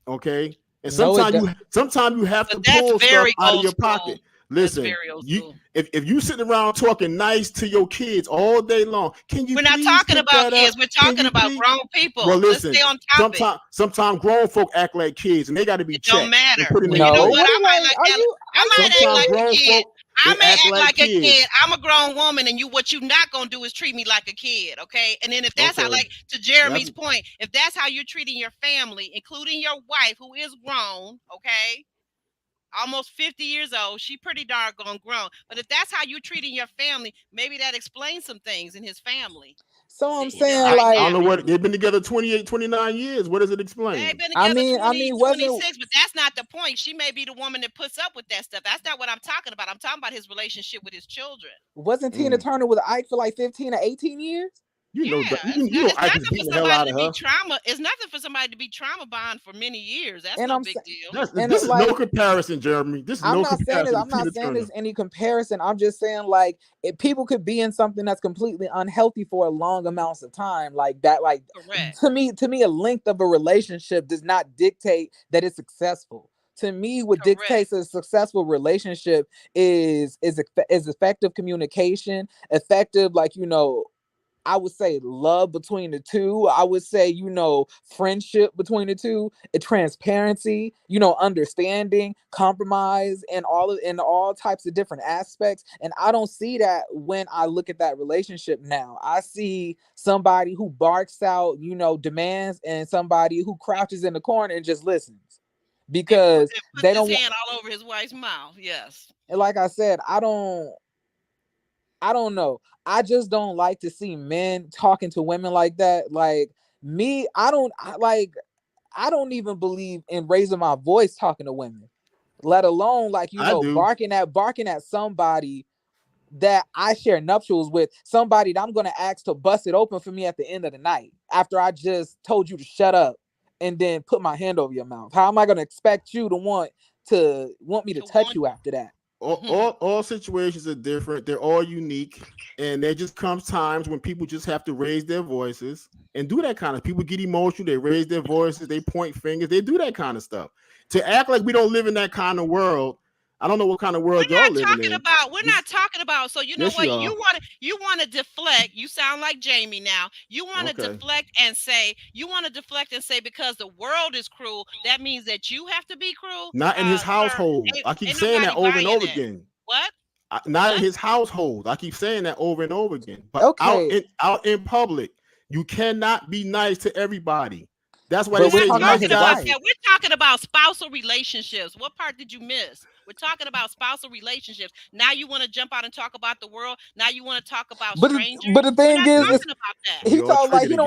Okay, and No, it does. sometimes you have But to that's pull stuff very out of old your school. pocket. That's Listen, very old you school. if you sitting around talking nice to your kids all day long, can you We're not please talking pick about that up? kids. We're Can talking you about please? grown Well, people. Let's listen. stay on topic. Sometimes grown folk act like kids, and they got to be It don't checked and matter. put in Well, their you know No, what? place. what I is might like? like Are that. you? I Are you might act Sometimes like serious? a grown kid. folk I they may act act like like a kid. kids. I'm a grown woman, and what you not gonna do is treat me like a kid, okay? And then if that's how, Okay, like to that's Jeremy's point, if that's how you're treating your family, including your wife, who is grown, okay, almost 50 years old, she pretty doggone grown. But if that's how you're treating your family, maybe that explains some things in his family. So I'm The saying, I don't like, know dynamic. what they've been together 28, 29 years. What does it They've explain? been I together mean, I 20, mean, wasn't 26, but that's not the point. She may be the woman that puts up with that stuff. That's not what I'm talking about. I'm talking about his relationship with his children. wasn't Tina Mm. Turner with Ike for like 15 or 18 years? You know, Yeah, you know, it's Ike was nothing for beating the hell somebody out to of be her. trauma. It's nothing for somebody to be trauma bond for many years. That's And no I'm big saying, deal. This is no like, comparison, Jeremy. This is I'm no not saying this. comparison to I'm not Tina saying Turner. there's any comparison. I'm just saying, like, if people could be in something that's completely unhealthy for a long amounts of time, like that, like, Correct. to me, a length of a relationship does not dictate that it's successful. To me, what Correct. dictates a successful relationship is effective communication, effective, like, I would say love between the two. I would say, friendship between the two, transparency, understanding, compromise, and all types of different aspects. And I don't see that when I look at that relationship now. I see somebody who barks out, demands, and somebody who crouches in the corner and just listens because And puts they his don't want. hand all over his wife's mouth. Yes. And like I said, I don't know. I just don't like to see men talking to women like that. Like me, I don't even believe in raising my voice talking to women, let alone, like, I do. barking at somebody that I share nuptials with, somebody that I'm gonna ask to bust it open for me at the end of the night after I just told you to shut up and then put my hand over your mouth. How am I gonna expect you to want me to To touch want. you after that? All situations are different. They're all unique, and there just comes times when people just have to raise their voices and do that kind of. People get emotional. They raise their voices. They point fingers. They do that kind of stuff. To act like we don't live in that kind of world. I don't know what kind of world y'all living in. We're not talking about. So you know Yes, you what? are. You want to deflect. You sound like Jamie now. You want to Okay. deflect and say because the world is cruel, that means that you have to be cruel. Not in his Sir, household. ain't, I keep ain't saying that nobody over and buying over that. again. What? Not in What? his household. I keep saying that over and over again. But Okay, out in public, you cannot be nice to everybody. That's why We're they but we're not say talking about nice talking his about guys. wife. that. We're talking about spousal relationships. What part did you miss? We're talking about spousal relationships. Now you want to jump out and talk about the world. Now you want to talk about But but strangers. the We're thing not is, We talking about that. we he all talk like triggered he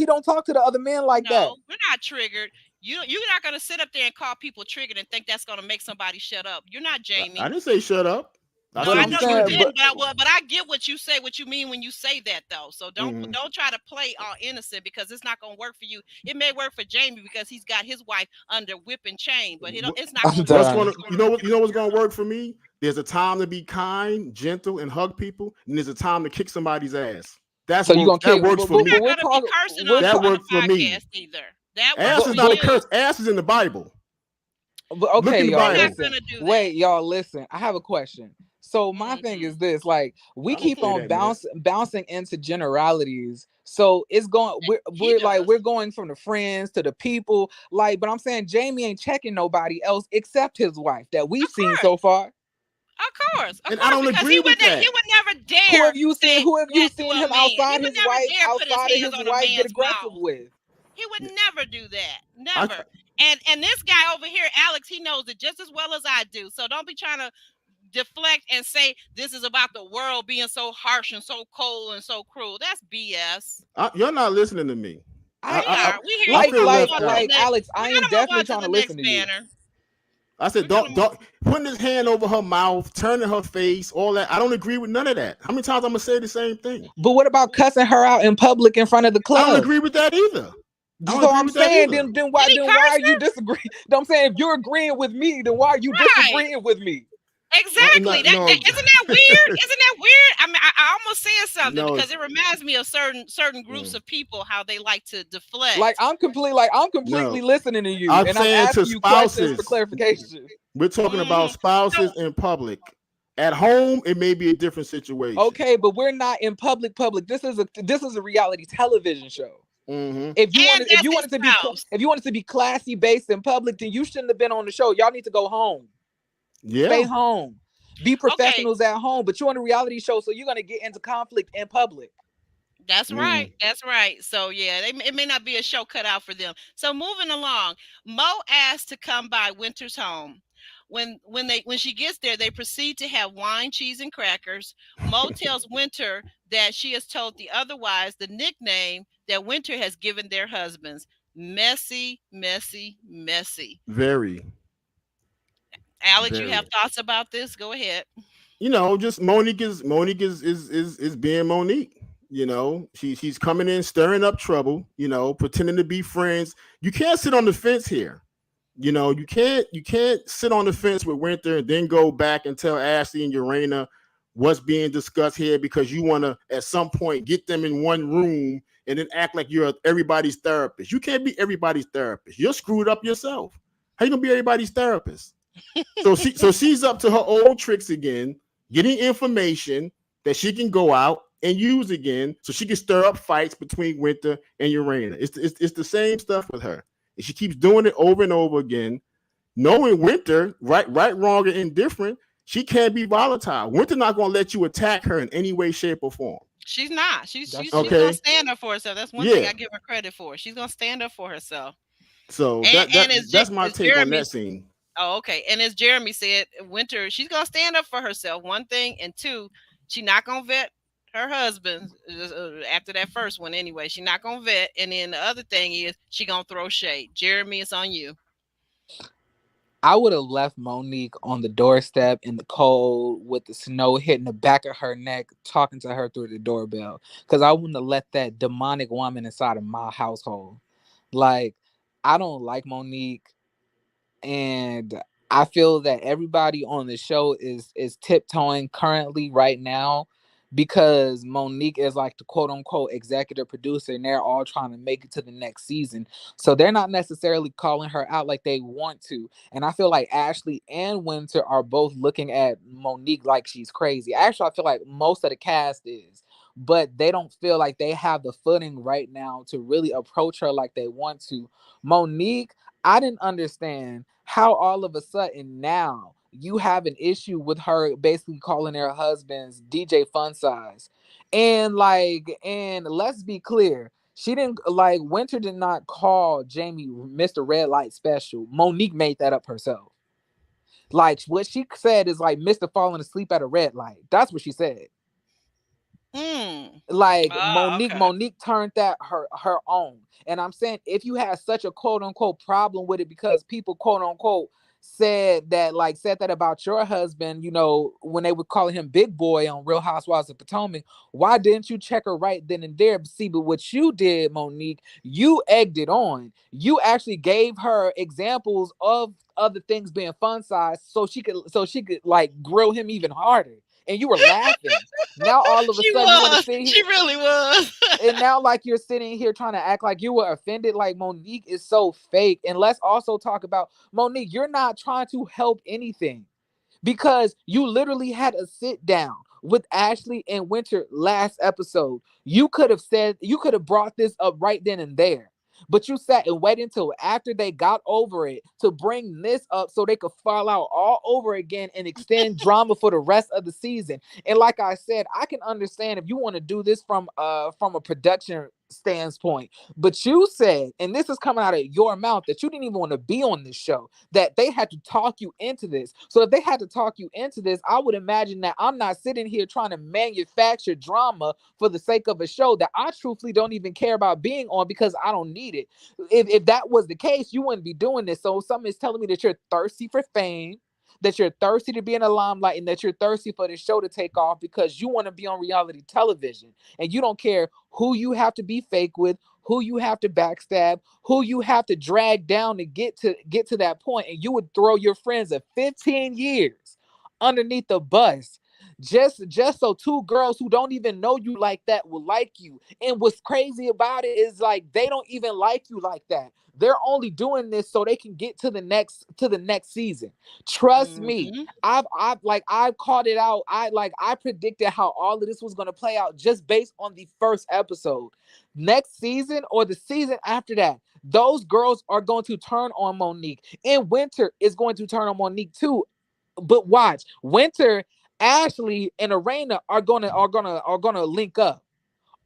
don't again. talk to the other men like that. No, we're not triggered. You're not gonna sit up there and call people triggered and think that's gonna make somebody shut up. You're not Jamie. I didn't say shut up. No, But I I'm know you saying, didn't, but I get what you say, what you mean when you say that though. So don't try to play all innocent, because it's not gonna work for you. It may work for Jamie because he's got his wife under whip and chain, but it's not gonna work. You know what's gonna work for me? There's a time to be kind, gentle, and hug people, and there's a time to kick somebody's ass. That works for me. That works for me. Either. Ass is not a curse. Ass is in the Bible. But okay, y'all listen. Wait, y'all listen. I have a question. So my thing is this: like, we keep on bouncing into generalities. So it's going. We're going from the friends to the people. Like, but I'm saying Jamie ain't checking nobody else except his wife that we've seen so far. Of course, and I don't agree with that. He would never dare. Who have you seen him outside his wife? Outside of his wife, get aggressive with? He would never do that. Never. And this guy over here, Alex, he knows it just as well as I do. So don't be trying to deflect and say this is about the world being so harsh and so cold and so cruel. That's BS. You're not listening to me. We hear like Alex, I am definitely trying to listen to you. I said, don't putting his hand over her mouth, turning her face, all that. I don't agree with none of that. How many times I'm gonna say the same thing? But what about cussing her out in public in front of the club? I don't agree with that either. So I'm saying, then why are you disagreeing? I'm saying, if you're agreeing with me, then why are you disagreeing with me? Exactly. Isn't that weird? I mean, I almost said something because it reminds me of certain groups of people, how they like to deflect. Like I'm completely listening to you, and I'm asking you questions for clarification. We're talking about spouses in public. At home, it may be a different situation. Okay, but we're not in public. This is a reality television show. Mm-hmm. If you wanted to be classy based in public, then you shouldn't have been on the show. Y'all need to go home. Yeah. Stay home. Be professionals at home. But you're on a reality show, so you're gonna get into conflict in public. That's right. That's right. So yeah, it may not be a show cut out for them. So moving along, Mo asked to come by Winter's home. When she gets there, they proceed to have wine, cheese, and crackers. Mo tells Winter that she has told the other wives the nickname that Winter has given their husbands: messy, messy, messy. Very. Alex, you have thoughts about this? Go ahead. Just Monique is being Monique. She's coming in, stirring up trouble. Pretending to be friends. You can't sit on the fence here. You can't sit on the fence with Winter and then go back and tell Ashley and Urena what's being discussed here, because you want to at some point get them in one room and then act like you're everybody's therapist. You can't be everybody's therapist. You're screwed up yourself. How you gonna be everybody's therapist? So she's up to her old tricks again, getting information that she can go out and use again, so she can stir up fights between Winter and Urena. It's the same stuff with her. And she keeps doing it over and over again, knowing Winter, right, wrong, and indifferent. She can't be volatile. Winter not going to let you attack her in any way, shape, or form. She's not. She's going to stand up for herself. That's one thing I give her credit for. She's going to stand up for herself. So that's my take on that scene. Oh, okay. And as Jeremy said, Winter, she's going to stand up for herself, one thing. And two, she's not going to vet her husband after that first one anyway. She's not going to vet. And then the other thing is she going to throw shade. Jeremy, it's on you. I would have left Monique on the doorstep in the cold with the snow hitting the back of her neck, talking to her through the doorbell, because I wouldn't have let that demonic woman inside of my household. Like, I don't like Monique, and I feel that everybody on the show is tiptoeing currently right now, because Monique is like the quote unquote executive producer, and they're all trying to make it to the next season. So they're not necessarily calling her out like they want to. And I feel like Ashley and Winter are both looking at Monique like she's crazy. Actually, I feel like most of the cast is, but they don't feel like they have the footing right now to really approach her like they want to. Monique, I didn't understand how all of a sudden now you have an issue with her basically calling her husband's DJ Fun Size. And let's be clear, Winter did not call Jamie Mr. Red Light Special. Monique made that up herself. Like, what she said is like Mr. falling asleep at a red light. That's what she said. Mm. Like Ah, Monique, okay. Monique turned that her own. And I'm saying if you had such a quote unquote problem with it because people quote unquote said that about your husband, you know, when they would call him big boy on Real Housewives of Potomac, why didn't you check her right then and there? See, but what you did, Monique, you egged it on. You actually gave her examples of other things being fun size so she could like grill him even harder. And you were laughing. Now all of a She sudden you want to was. sit She here, really was. and now like you're sitting here trying to act like you were offended. Like Monique is so fake. And let's also talk about Monique. You're not trying to help anything because you literally had a sit down with Ashley and Winter last episode. You could have brought this up right then and there. But you sat and waited until after they got over it to bring this up so they could fall out all over again and extend drama for the rest of the season. And like I said, I can understand if you want to do this from a production standpoint. But you said, and this is coming out of your mouth, that you didn't even want to be on this show, that they had to talk you into this. So if they had to talk you into this, I would imagine that I'm not sitting here trying to manufacture drama for the sake of a show that I truthfully don't even care about being on because I don't need it. If that was the case, you wouldn't be doing this. So something is telling me that you're thirsty for fame, that you're thirsty to be in the limelight, and that you're thirsty for the show to take off because you want to be on reality television. And you don't care who you have to be fake with, who you have to backstab, who you have to drag down to get to that point. And you would throw your friends of 15 years underneath the bus just so two girls who don't even know you like that will like you. And what's crazy about it is like they don't even like you like that. They're only doing this so they can get to the next season. Trust me. Hmm. I've called it out. I predicted how all of this was going to play out just based on the first episode. Next season or the season after that, those girls are going to turn on Monique. And Winter is going to turn on Monique too. But watch, Winter, Ashley, and Arena are gonna link up.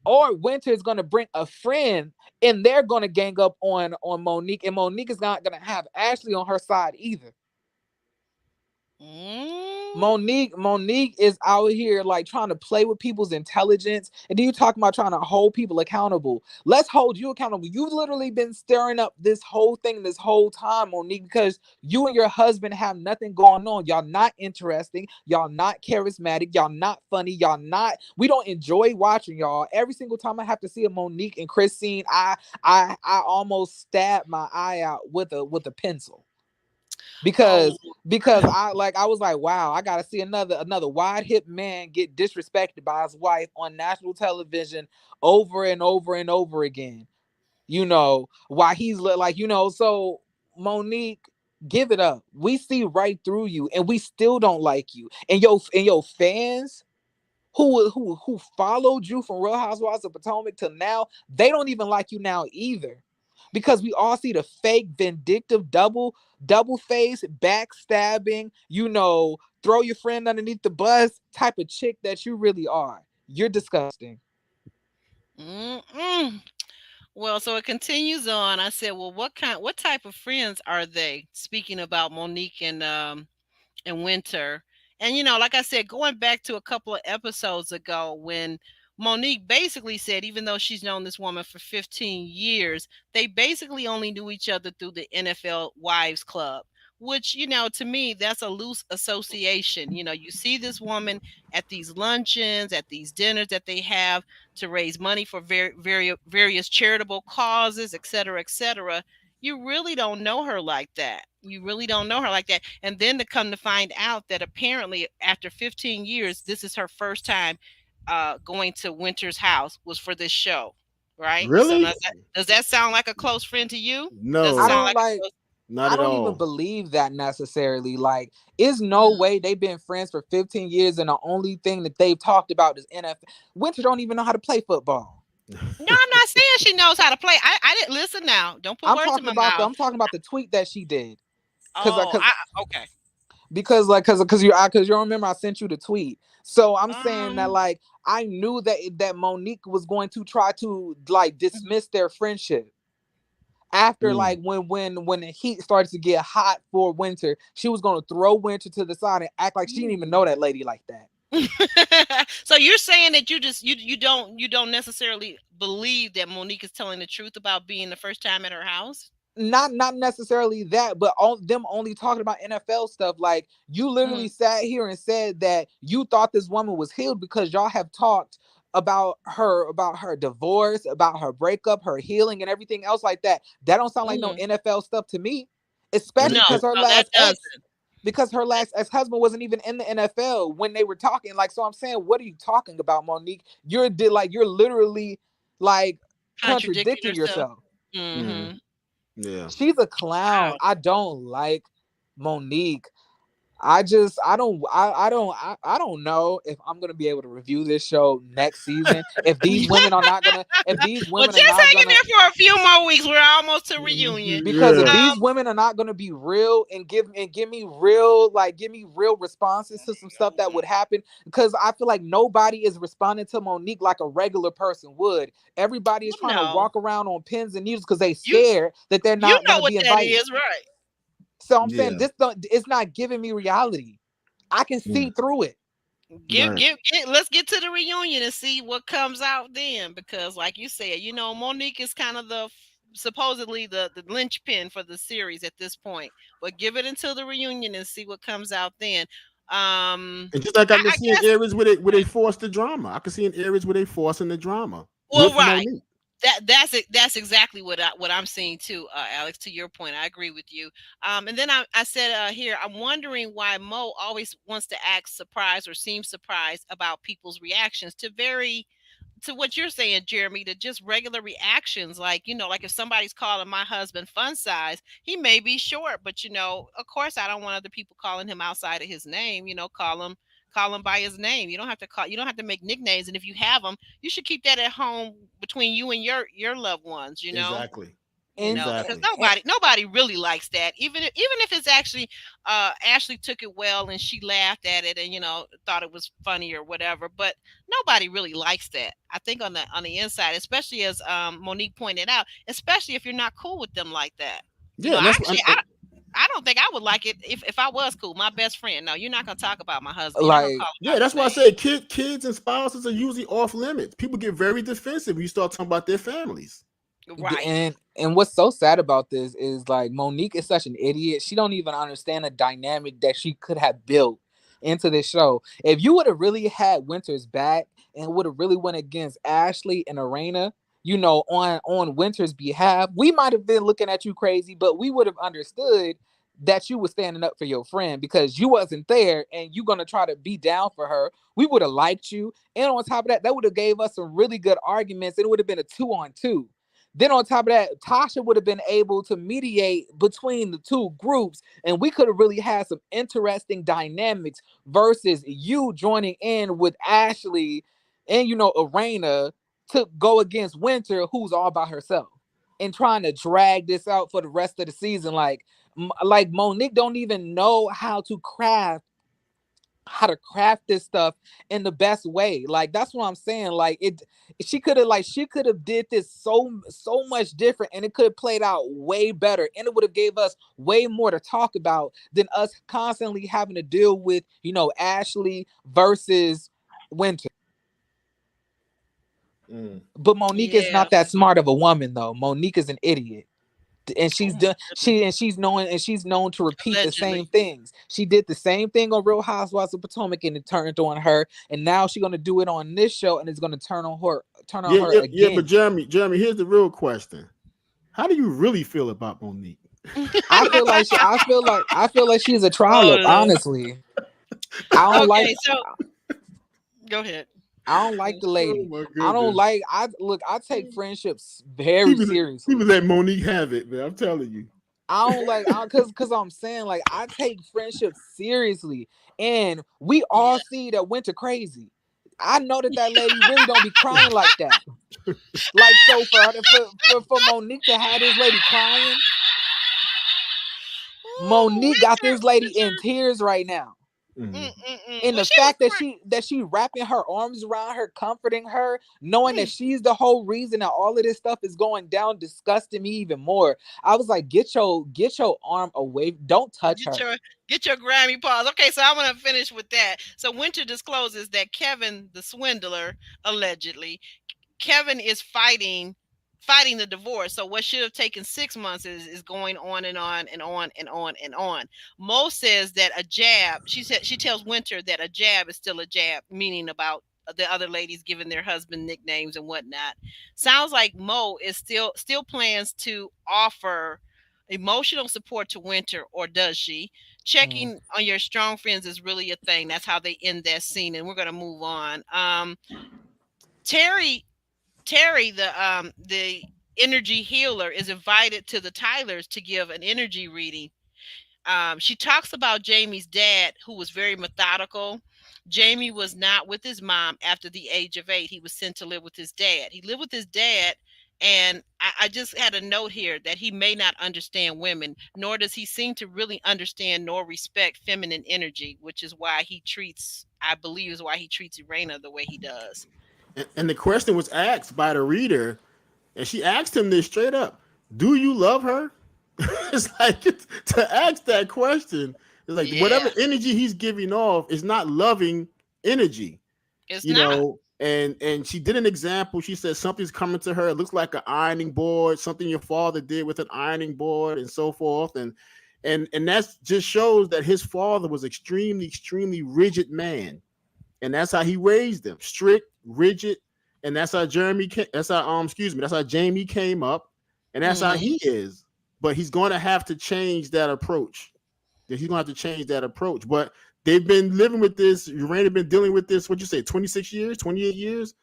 Or Winter is gonna bring a friend and they're gonna gang up on Monique, and Monique is not gonna have Ashley on her side either. Mm. Monique is out here like trying to play with people's intelligence. And then you talking about trying to hold people accountable. Let's hold you accountable. You've literally been stirring up this whole thing this whole time, Monique, because you and your husband have nothing going on. Y'all not interesting. Y'all not charismatic. Y'all not funny. We don't enjoy watching y'all. Every single time I have to see a Monique and Chris scene, I almost stab my eye out with a pencil Oh, because I was like, wow, I gotta see another wide hip man get disrespected by his wife on national television over and over and over again. You know, why he's like, so Monique, give it up. We see right through you, and we still don't like you. And your fans who followed you from Real Housewives of Potomac to now, they don't even like you now either. Because we all see the fake, vindictive, double face, backstabbing, throw your friend underneath the bus type of chick that you really are. You're disgusting. mm-mm. Well, so it continues on. I said, well, what type of friends are they? Speaking about Monique and Winter. And like I said, going back to a couple of episodes ago when Monique basically said, even though she's known this woman for 15 years, they basically only knew each other through the NFL Wives Club, which, to me, that's a loose association. You see this woman at these luncheons, at these dinners that they have to raise money for various charitable causes, et cetera, et cetera. You really don't know her like that. You really don't know her like that. And then to come to find out that apparently after 15 years, this is her first time going to Winter's house was for this show, right? So Really? does that sound like a close friend to you? Does it I No, sound don't like a like close? not I at don't even all. believe that necessarily. Like, is no Mm. way they've been friends for 15 years and the only thing that they've talked about is NFL. Winter don't even know how to play football. No, I'm not saying she knows how to play. I didn't listen now. Don't put I'm words in talking my about the mouth. I'm talking about the tweet that she did. Cause Oh, cause okay. because you remember I sent you the tweet. So I'm saying that Um, like I knew that Monique was going to try to like dismiss their friendship after Mm. like when the heat started to get hot for Winter. She was going to throw Winter to the side and act like she didn't even ooh, know that lady like that. So you're saying that you don't necessarily believe that Monique is telling the truth about being the first time at her house? Not necessarily that, but them only talking about NFL stuff. Like, you literally sat here and said that you thought this woman was healed because y'all have talked about her divorce, about her breakup, her healing, and everything else like that. That don't sound like no NFL stuff to me, especially No, because that doesn't. her last ex-husband wasn't even in the NFL when they were talking. Like, so I'm saying, what are you talking about, Monique? You're literally like contradicting yourself. Mm-hmm. Yeah. She's a clown. Wow. I don't like Monique. I don't know if I'm gonna be able to review this show next season. If these women are not gonna, Well, just hang in there for a few more weeks. We're almost to reunion. Because if these women are not gonna be real and give me real responses to some stuff that would happen, because I feel like nobody is responding to Monique like a regular person would. Everybody is trying to walk around on pins and needles because they scared that they're not gonna be invited. That is right. So I'm saying it's not giving me reality. I can see through it. Let's get to the reunion and see what comes out then, because like you said, Monique is kind of supposedly the linchpin for the series at this point. But give it until the reunion and see what comes out then. And just like I can see in areas where they force the drama. I can see in areas where they forcing the drama. Well, right. That's exactly what I'm seeing too, Alex. To your point, I agree with you. And then I said here, I'm wondering why Mo always wants to act surprised or seem surprised about people's reactions to what you're saying, Jeremy, to just regular reactions. Like, like if somebody's calling my husband fun size, he may be short, but of course I don't want other people calling him outside of his name. Call him by his name. You don't have to make nicknames. And if you have them, you should keep that at home between you and your loved ones, Exactly. Because nobody really likes that. Even if it's actually Ashley took it well and she laughed at it and thought it was funny or whatever, but nobody really likes that. I think on the inside, especially as Monique pointed out, especially if you're not cool with them like that. I don't think I would like it if I was cool. My best friend. No, you're not gonna talk about my husband. That's why I say kids and spouses are usually off limits. People get very defensive when you start talking about their families. Right. And what's so sad about this is, like, Monique is such an idiot. She don't even understand the dynamic that she could have built into this show. If you would have really had Winter's back and would have really went against Ashley and Arena, on Winter's behalf, we might have been looking at you crazy, but we would have understood that you were standing up for your friend because you wasn't there and you gonna try to be down for her. We would have liked you. And on top of that would have gave us some really good arguments. It would have been a 2-on-2. Then on top of that, Tasha would have been able to mediate between the two groups, and we could have really had some interesting dynamics versus you joining in with Ashley and Arena to go against Winter, who's all by herself, and trying to drag this out for the rest of the season. Like Monique don't even know how to craft this stuff in the best way. Like, that's what I'm saying. Like, she could have did this so much different, and it could have played out way better, and it would have gave us way more to talk about than us constantly having to deal with Ashley versus Winter. But Monique is not that smart of a woman, though. Monique is an idiot. And she's known to repeat the same things. She did the same thing on Real Housewives of Potomac, and it turned on her. And now she's gonna do it on this show, and it's gonna turn on her again. Yeah, but Jeremy, here's the real question: how do you really feel about Monique? I feel like she's a trollop. Honestly, I don't like. So go ahead. I don't like the lady. I take friendships very seriously. People let Monique have it, man. I'm telling you. I don't like, because I'm saying, like, I take friendships seriously, and we all see that Winter crazy. I know that lady really don't be crying like that. Like, so for Monique to have this lady crying, Monique got this lady in tears right now. And Well, the fact that she wrapping her arms around her, comforting her, knowing that she's the whole reason that all of this stuff is going down, disgusted me even more. I was like, get your arm away. Don't touch her. Get your Grammy pause. Okay, so I want to finish with that. So Winter discloses that Kevin, the swindler, allegedly, Kevin is fighting the divorce. So what should have taken 6 months is going on and on and on and on and on. Mo says that a jab, she tells Winter that a jab is still a jab, meaning about the other ladies giving their husband nicknames and whatnot. Sounds like Mo is still plans to offer emotional support to Winter, or does she? Checking on your strong friends is really a thing. That's how they end that scene, and we're gonna move on. Terry, the energy healer, is invited to the Tylers to give an energy reading. She talks about Jamie's dad, who was very methodical. Jamie was not with his mom after the age of 8. He was sent to live with his dad. He lived with his dad, and I just had a note here that he may not understand women, nor does he seem to really understand nor respect feminine energy, which is why he treats, I believe, is why he treats Irena the way he does. And the question was asked by the reader, and she asked him this straight up: "Do you love her?" It's like, to ask that question, it's like, whatever energy he's giving off is not loving energy. It's you not. know. And she did an example. She said something's coming to her. It looks like an ironing board, something your father did with an ironing board, and so forth. And that just shows that his father was extremely rigid man. And that's how he raised them, strict, rigid, and that's how Jamie came up, and that's how he is. But he's going to have to change that approach. He's going to have to change that approach. But they've been living with this. Urania been dealing with this. What'd you say? 26 years, 28 years.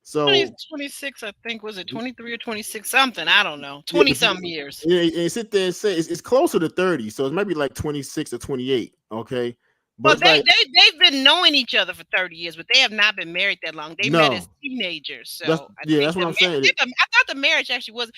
So 26, I think, was it 23 or 26 something? I don't know. 20 something years. And sit there and say it's closer to 30, so it might be like 26 or 28. Okay. But they've been knowing each other for 30 years, but they have not been married that long. They met as teenagers. So that's what I'm saying. I thought the marriage actually was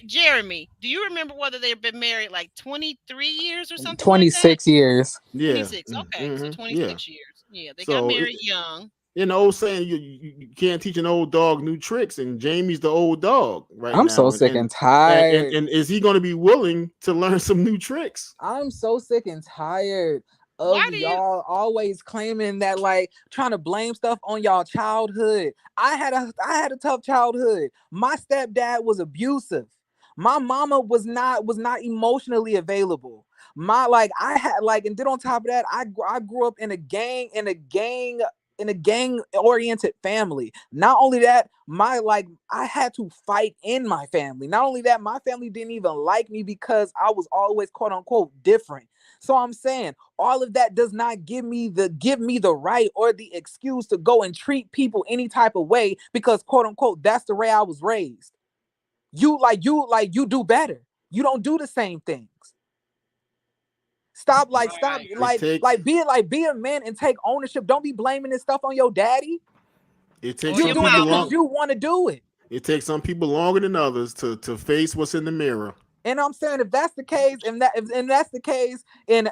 Jeremy. Do you remember whether they've been married like 23 years or something? 26 years. Yeah. 26. Okay, so 26 years. Yeah, they got married young. You know, old saying, you can't teach an old dog new tricks, and Jamie's the old dog right now. I'm so sick and tired. And is he going to be willing to learn some new tricks? I'm so sick and tired of y'all always claiming that, like, trying to blame stuff on y'all childhood. I had a tough childhood. My stepdad was abusive. My mama was not emotionally available. And then on top of that, I grew up in a gang oriented family. Not only that, I had to fight in my family. Not only that, my family didn't even like me because I was always quote unquote different. So I'm saying all of that does not give me the right or the excuse to go and treat people any type of way, because quote unquote that's the way I was raised. You do better. You don't do the same things. Be a man and take ownership. Don't be blaming this stuff on your daddy. It takes you doing it because you want to do it. It takes some people longer than others to face what's in the mirror. And I'm saying, if that's the case, and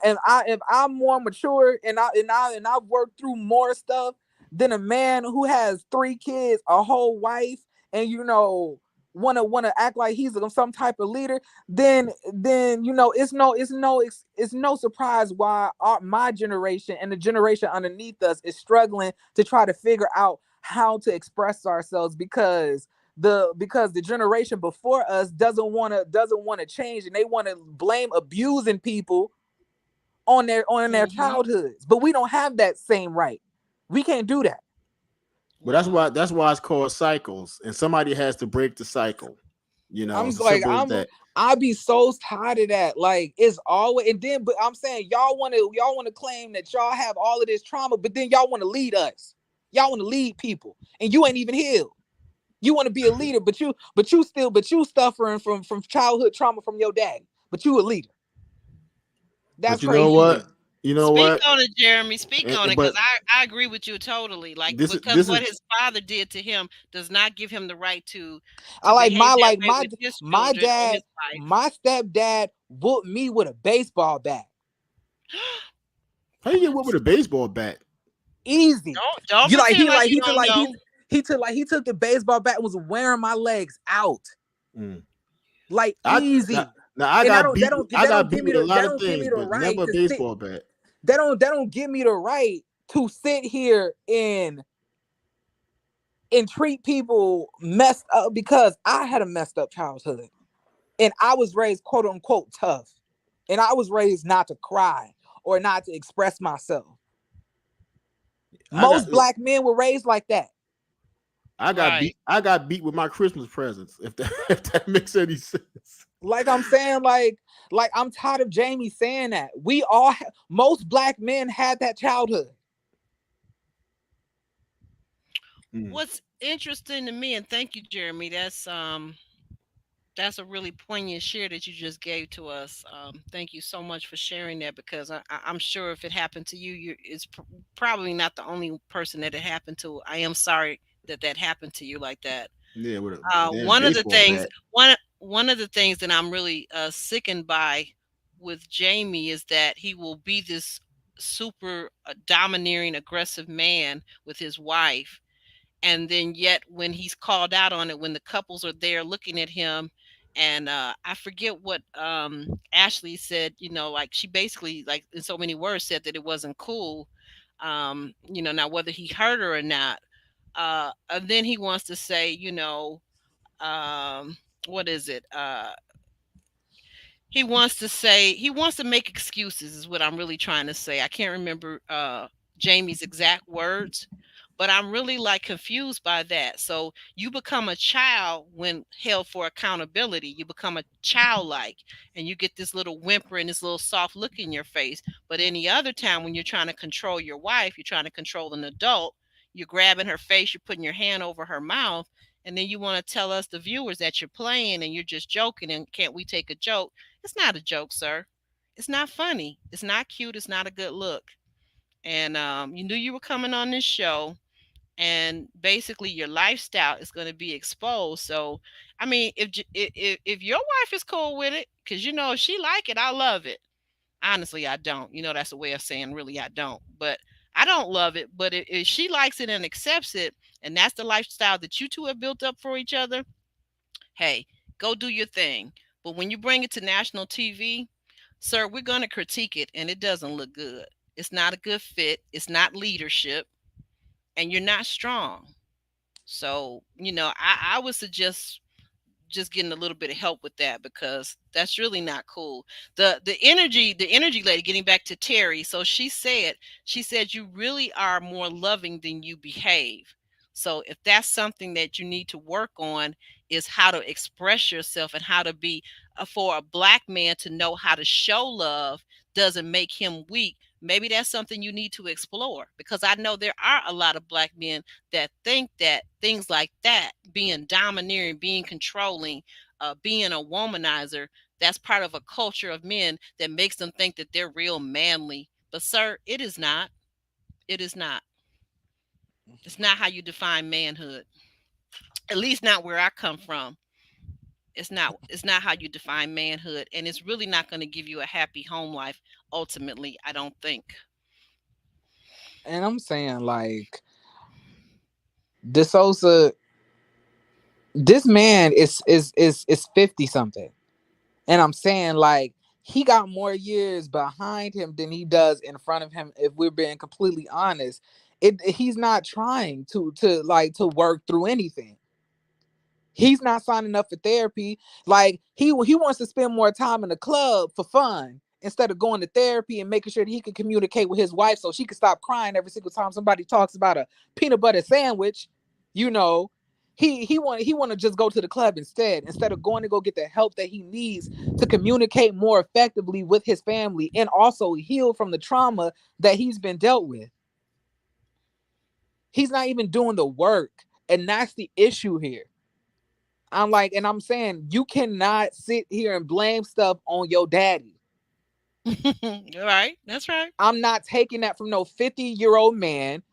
if I'm more mature and I've worked through more stuff than a man who has 3 kids, a whole wife, and want to act like he's some type of leader, then it's no surprise why my generation and the generation underneath us is struggling to try to figure out how to express ourselves, because the generation before us doesn't want to change, and they want to blame abusing people on their childhoods. But we don't have that same right. We can't do that. But that's why it's called cycles, and somebody has to break the cycle. I be so tired of that. Like, it's always, and then, but I'm saying y'all want to claim that y'all have all of this trauma, but then y'all want to lead us. Y'all want to lead people, and you ain't even healed. You want to be a leader, but you suffering from childhood trauma from your dad, but you a leader. That's crazy. You know what? Speak on it, Jeremy. Speak on it, because I agree with you totally. Because what his father did to him does not give him the right to my dad, my stepdad whooped me with a baseball bat. How you get whipped with a baseball bat? Easy. Don't You like pretend he like like you he took don't like know. he took the baseball bat and was wearing my legs out. Like I easy. now I And got beat. I got beat give me with a lot that of don't give me things, the but right never a to sit. baseball bat. That don't give me the right to sit here and treat people messed up because I had a messed up childhood. And I was raised quote unquote tough. And I was raised not to cry or not to express myself. Most black men were raised like that. I got beat with my Christmas presents. If that makes any sense. Like I'm saying, like I'm tired of Jamie saying that. Most black men had that childhood. What's interesting to me, and thank you, Jeremy. That's a really poignant share that you just gave to us. Thank you so much for sharing that, because I'm sure if it happened to you, it's probably not the only person that it happened to. I am sorry that happened to you like that. Yeah, one of the things one of the things that I'm really sickened by with Jamie is that he will be this super domineering, aggressive man with his wife, and then yet when he's called out on it, when the couples are there looking at him, and I forget what Ashley said, like she basically, like in so many words, said that it wasn't cool, now whether he hurt her or not, and then he wants to say, what is it, he wants to make excuses, is what I'm really trying to say. I can't remember Jamie's exact words, but I'm really like confused by that. So you become a child when held for accountability. You become a childlike, and you get this little whimper and this little soft look in your face. But any other time when you're trying to control your wife, you're trying to control an adult, you're grabbing her face, you're putting your hand over her mouth, and then you want to tell us, the viewers, that you're playing and you're just joking, and can't we take a joke? It's not a joke, sir. It's not funny. It's not cute. It's not a good look. And you knew you were coming on this show, and basically your lifestyle is going to be exposed. So, I mean, if your wife is cool with it, because if she like it, I love it. Honestly, I don't. That's a way of saying really I don't. But I don't love it. But if she likes it and accepts it, and that's the lifestyle that you two have built up for each other, hey, go do your thing. But when you bring it to national TV, sir, we're going to critique it, and it doesn't look good. It's not a good fit. It's not leadership, and you're not strong. So, I would suggest just getting a little bit of help with that, because that's really not cool. The energy lady, getting back to Terry, so she said you really are more loving than you behave. So if that's something that you need to work on, is how to express yourself, and how to be for a black man to know how to show love doesn't make him weak. Maybe that's something you need to explore, because I know there are a lot of black men that think that things like that, being domineering, being controlling, being a womanizer, that's part of a culture of men that makes them think that they're real manly. But sir, it is not. It is not. It's not how you define manhood. At least not where I come from. It's not how you define manhood, and it's really not going to give you a happy home life ultimately, I don't think. And I'm saying, like, DeSosa, this man is 50 something. And I'm saying, like, he got more years behind him than he does in front of him, if we're being completely honest. He's not trying to work through anything. He's not signing up for therapy. Like, he wants to spend more time in the club for fun instead of going to therapy and making sure that he can communicate with his wife so she can stop crying every single time somebody talks about a peanut butter sandwich. He want to just go to the club instead of going to go get the help that he needs to communicate more effectively with his family, and also heal from the trauma that he's been dealt with. He's not even doing the work, and that's the issue here. I'm saying, you cannot sit here and blame stuff on your daddy. All right, that's right. I'm not taking that from no 50-year-old man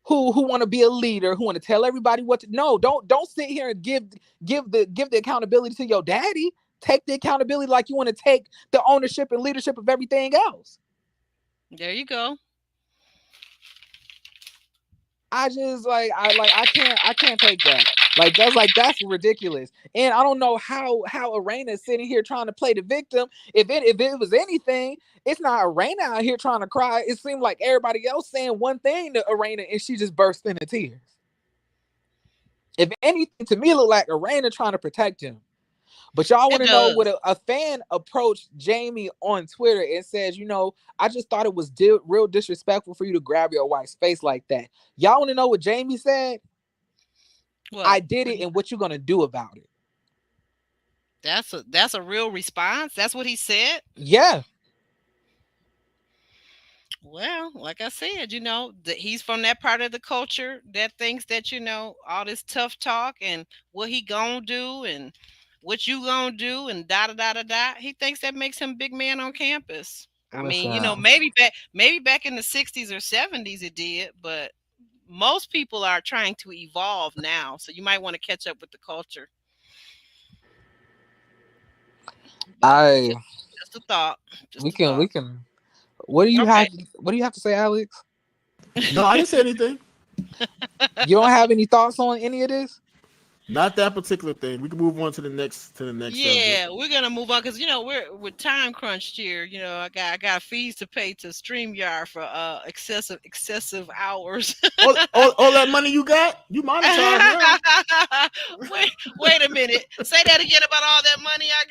who want to be a leader, who want to tell everybody what to. No, don't sit here and give the accountability to your daddy. Take the accountability like you want to take the ownership and leadership of everything else. There you go. I just I can't take that. That's ridiculous. And I don't know how Arena is sitting here trying to play the victim. If it was anything, it's not Arena out here trying to cry. It seemed like everybody else saying one thing to Arena and she just burst into tears. If anything, to me, it looked like Arena trying to protect him. But y'all want It to know what does. a fan approached Jamie on Twitter and says, I just thought it was real disrespectful for you to grab your wife's face like that. Y'all want to know what Jamie said? I What? did What it, he, and what you gonna do about it? that's a real response. That's what he said. Yeah, Well, like I said, he's from that part of the culture that thinks that all this tough talk and what he gonna do and what you gonna do and da da da da da. He thinks that makes him big man on campus. I mean, listen, maybe back in the '60s or '70s it did, but most people are trying to evolve now. So you might want to catch up with the culture. But I just a thought, we just a can we thought. can. What do you Okay. have? What do you have to say, Alex? No, I didn't say anything. You don't have any thoughts on any of this? Not that particular thing. We can move on to the next subject. Yeah, we're gonna move on because we're time crunched here. I got fees to pay to StreamYard for excessive hours. All that money you got, you monetize now. Wait a minute. Say that again about all that money I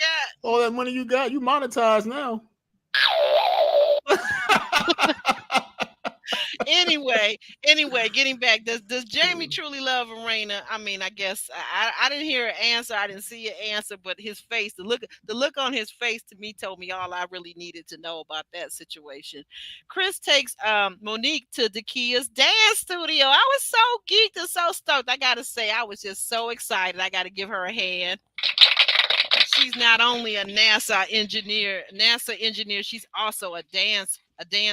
All that money you got, you monetize now. anyway, getting back, does Jamie truly love Arena? I mean, I guess I didn't hear an answer. I didn't see an answer, but his face, the look on his face to me told me all I really needed to know about that situation. Chris takes Monique to Dakia's dance studio. I was so geeked and so stoked. I gotta say, I was just so excited. I gotta give her a hand. She's not only a NASA engineer, she's also a dance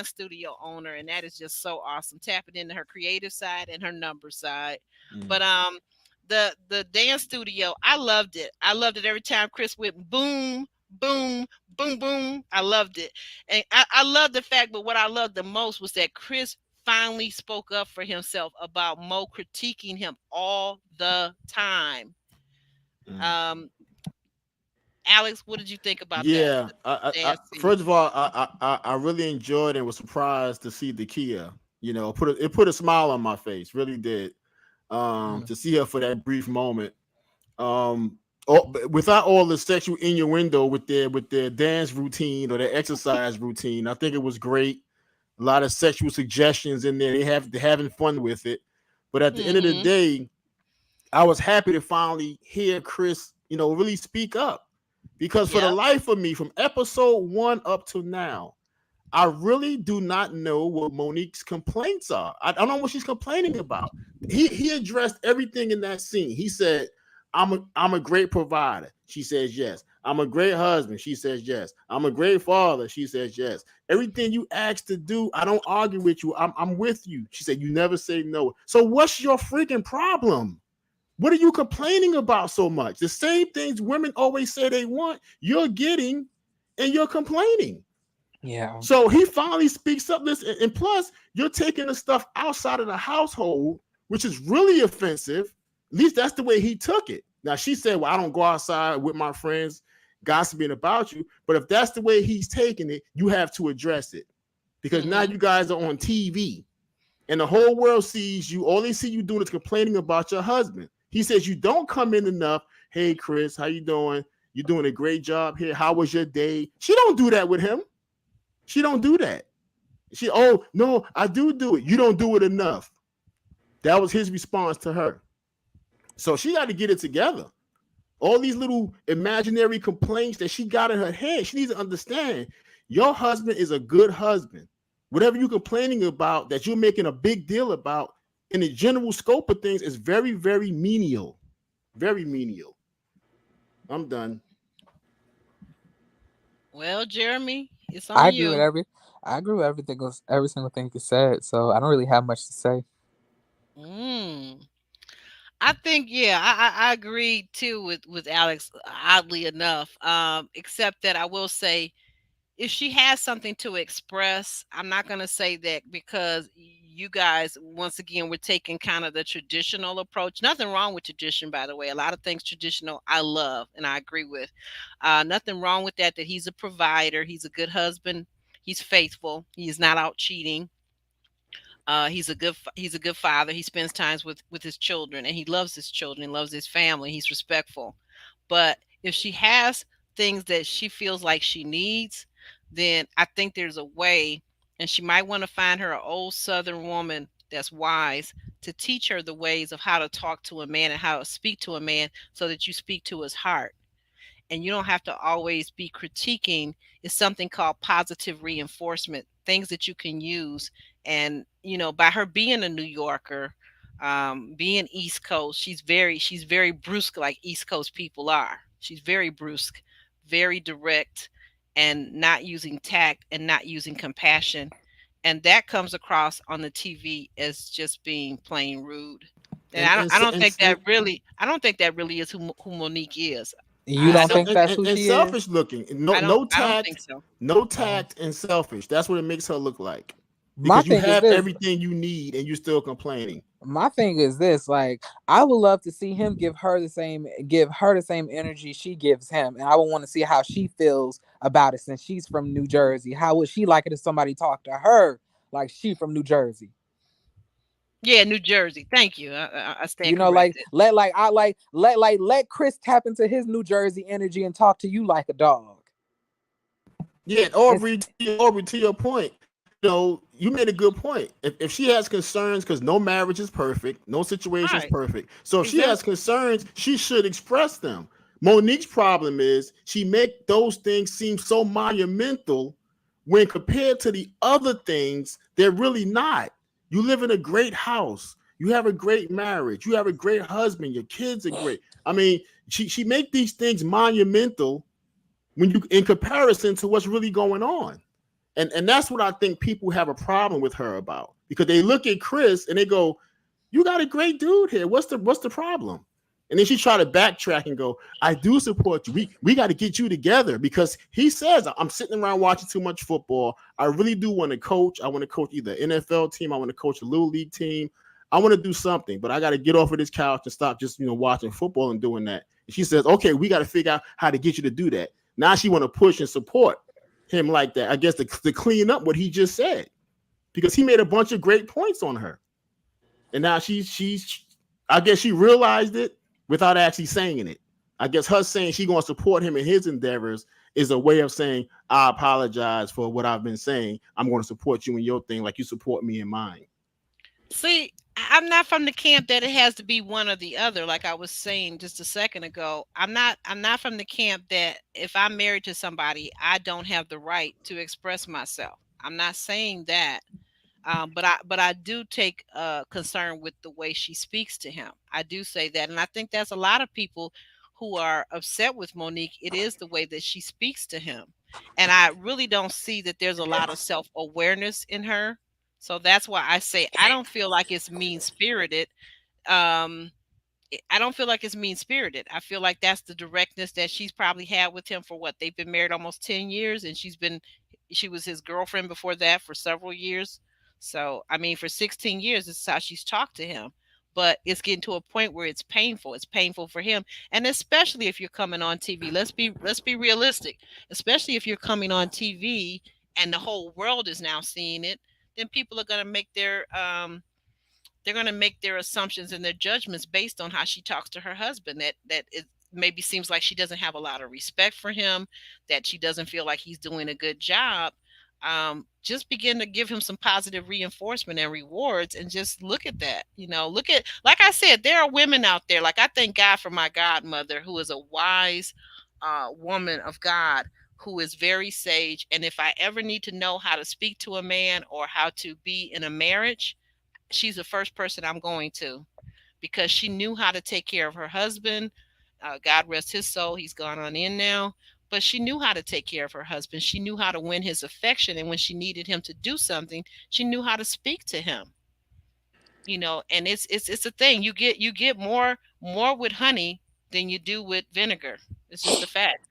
studio owner, and that is just so awesome. Tapping into her creative side and her number side. Mm. But the dance studio, I loved it. I loved it every time Chris went boom, boom, boom, boom. I loved it. And I love the fact, but what I loved the most was that Chris finally spoke up for himself about Mo critiquing him all the time. Mm. Um, Alex, what did you think about that? Yeah. The dance scene. First of all, I really enjoyed and was surprised to see the Kia. It put a smile on my face. Really did. Mm. To see her for that brief moment. Without all the sexual innuendo with their dance routine or their exercise routine, I think it was great. A lot of sexual suggestions in there. They're having fun with it. But at the end of the Mm-hmm. day, I was happy to finally hear Chris, really speak up. Because for the Yep. life of me, from episode 1 up to now, I really do not know what Monique's complaints are. I don't know what she's complaining about. He addressed everything in that scene. He said, I'm a great provider." She says yes. "I'm a great husband." She says yes. "I'm a great father." She says yes. "Everything you ask to do, I don't argue with you. I'm with you." She said, "You never say no." So what's your freaking problem? What are you complaining about so much? The same things women always say they want, you're getting, and you're complaining. Yeah, So he finally speaks up. This, and plus, you're taking the stuff outside of the household, which is really offensive. At least that's the way he took it. Now she said, "Well, I don't go outside with my friends gossiping about you." But if that's the way he's taking it, you have to address it because now Mm-hmm. you guys are on TV and the whole world sees you. All they see you doing is complaining about your husband. He says you don't come in enough. "Hey, Chris, how you doing? You're doing a great job here. How was your day?" She don't do that with him. She don't do that. "Oh, no, I do it. You don't do it enough." That was his response to her. So she got to get it together. All these little imaginary complaints that she got in her head, she needs to understand your husband is a good husband. Whatever you're complaining about, that you're making a big deal about, in the general scope of things, is very, very menial. Very menial. I'm done. Well, Jeremy, it's I on agree with you. every single thing you said. So I don't really have much to say. Mm. I think yeah, I agree too with Alex. Oddly enough, except that I will say if she has something to express, I'm not going to say that because you guys, once again, we're taking kind of the traditional approach. Nothing wrong with tradition, by the way. A lot of things traditional I love and I agree with. Nothing wrong with that, that he's a provider, he's a good husband, he's faithful, he's not out cheating. He's a good father. He spends times with his children, and he loves his children. He loves his family. He's respectful. But if she has things that she feels like she needs, then I think there's a way, and she might want to find her an old Southern woman that's wise to teach her the ways of how to talk to a man and how to speak to a man so that you speak to his heart and you don't have to always be critiquing. Is something called positive reinforcement, things that you can use. And by her being a New Yorker, being East Coast, she's very brusque, like East Coast people are. She's very brusque, very direct, and not using tact and not using compassion, and that comes across on the TV as just being plain rude. And and and, I don't think and, that really, I don't think that really is who Monique is. You I don't don't think that's who and she is? selfish looking. No, I don't think so. no Oh. tact, and selfish. That's what it makes her look like. My Because you thing is have this. everything you need, and you're still complaining. My thing is this, like, I would love to see him give her the same energy she gives him, and I would want to see how she feels about it since she's from New Jersey. How would she like it if somebody talked to her like she from New Jersey? Yeah, New Jersey. Thank you. I stand Like corrected. let Chris tap into his New Jersey energy and talk to you like a dog. Yeah, It's, Aubrey, to your point, you made a good point. If she has concerns, because no marriage is perfect, no situation is Right. perfect. So if she has Exactly. concerns, she should express them. Monique's problem is she make those things seem so monumental when compared to the other things, they're really not. You live in a great house. You have a great marriage. You have a great husband. Your kids are great. I mean, she make these things monumental when you in comparison to what's really going on. And that's what I think people have a problem with her about, because they look at Chris and they go, "You got a great dude here. What's the problem?" And then she try to backtrack and go, "I do support you. We got to get you together because he says I'm sitting around watching too much football. I really do want to coach. I want to coach either NFL team. I want to coach a little league team. I want to do something, but I got to get off of this couch and stop just watching football and doing that." And she says, "Okay, we got to figure out how to get you to do that." Now she want to push and support him like that, I guess, to clean up what he just said, because he made a bunch of great points on her. And now she's I guess she realized it without actually saying it. I guess her saying she going to support him in his endeavors is a way of saying, "I apologize for what I've been saying. I'm going to support you in your thing like you support me in mine." See, I'm not from the camp that it has to be one or the other. Like I was saying just a second ago, I'm not from the camp that if I'm married to somebody, I don't have the right to express myself. I'm not saying that. But I do take concern with the way she speaks to him. I do say that, and I think that's a lot of people who are upset with Monique. It is the way that she speaks to him, and I really don't see that there's a lot of self awareness in her. So that's why I say I don't feel like it's mean spirited. Um, I don't feel like it's mean spirited. I feel like that's the directness that she's probably had with him for what they've been married almost 10 years, and she was his girlfriend before that for several years. So I mean, for 16 years, this is how she's talked to him. But it's getting to a point where it's painful. It's painful for him, and especially if you're coming on TV. Let's be realistic. Especially if you're coming on TV and the whole world is now seeing it, then people are going to make their they're going to make their assumptions and their judgments based on how she talks to her husband, that it maybe seems like she doesn't have a lot of respect for him, that she doesn't feel like he's doing a good job. Just begin to give him some positive reinforcement and rewards, and just look at that. Look at, like I said, there are women out there. Like, I thank God for my godmother, who is a wise woman of God, who is very sage. And if I ever need to know how to speak to a man or how to be in a marriage, she's the first person I'm going to, because she knew how to take care of her husband. God rest his soul. He's gone on in now. But she knew how to take care of her husband. She knew how to win his affection. And when she needed him to do something, she knew how to speak to him. And it's a thing. You get more with honey than you do with vinegar. It's just a fact.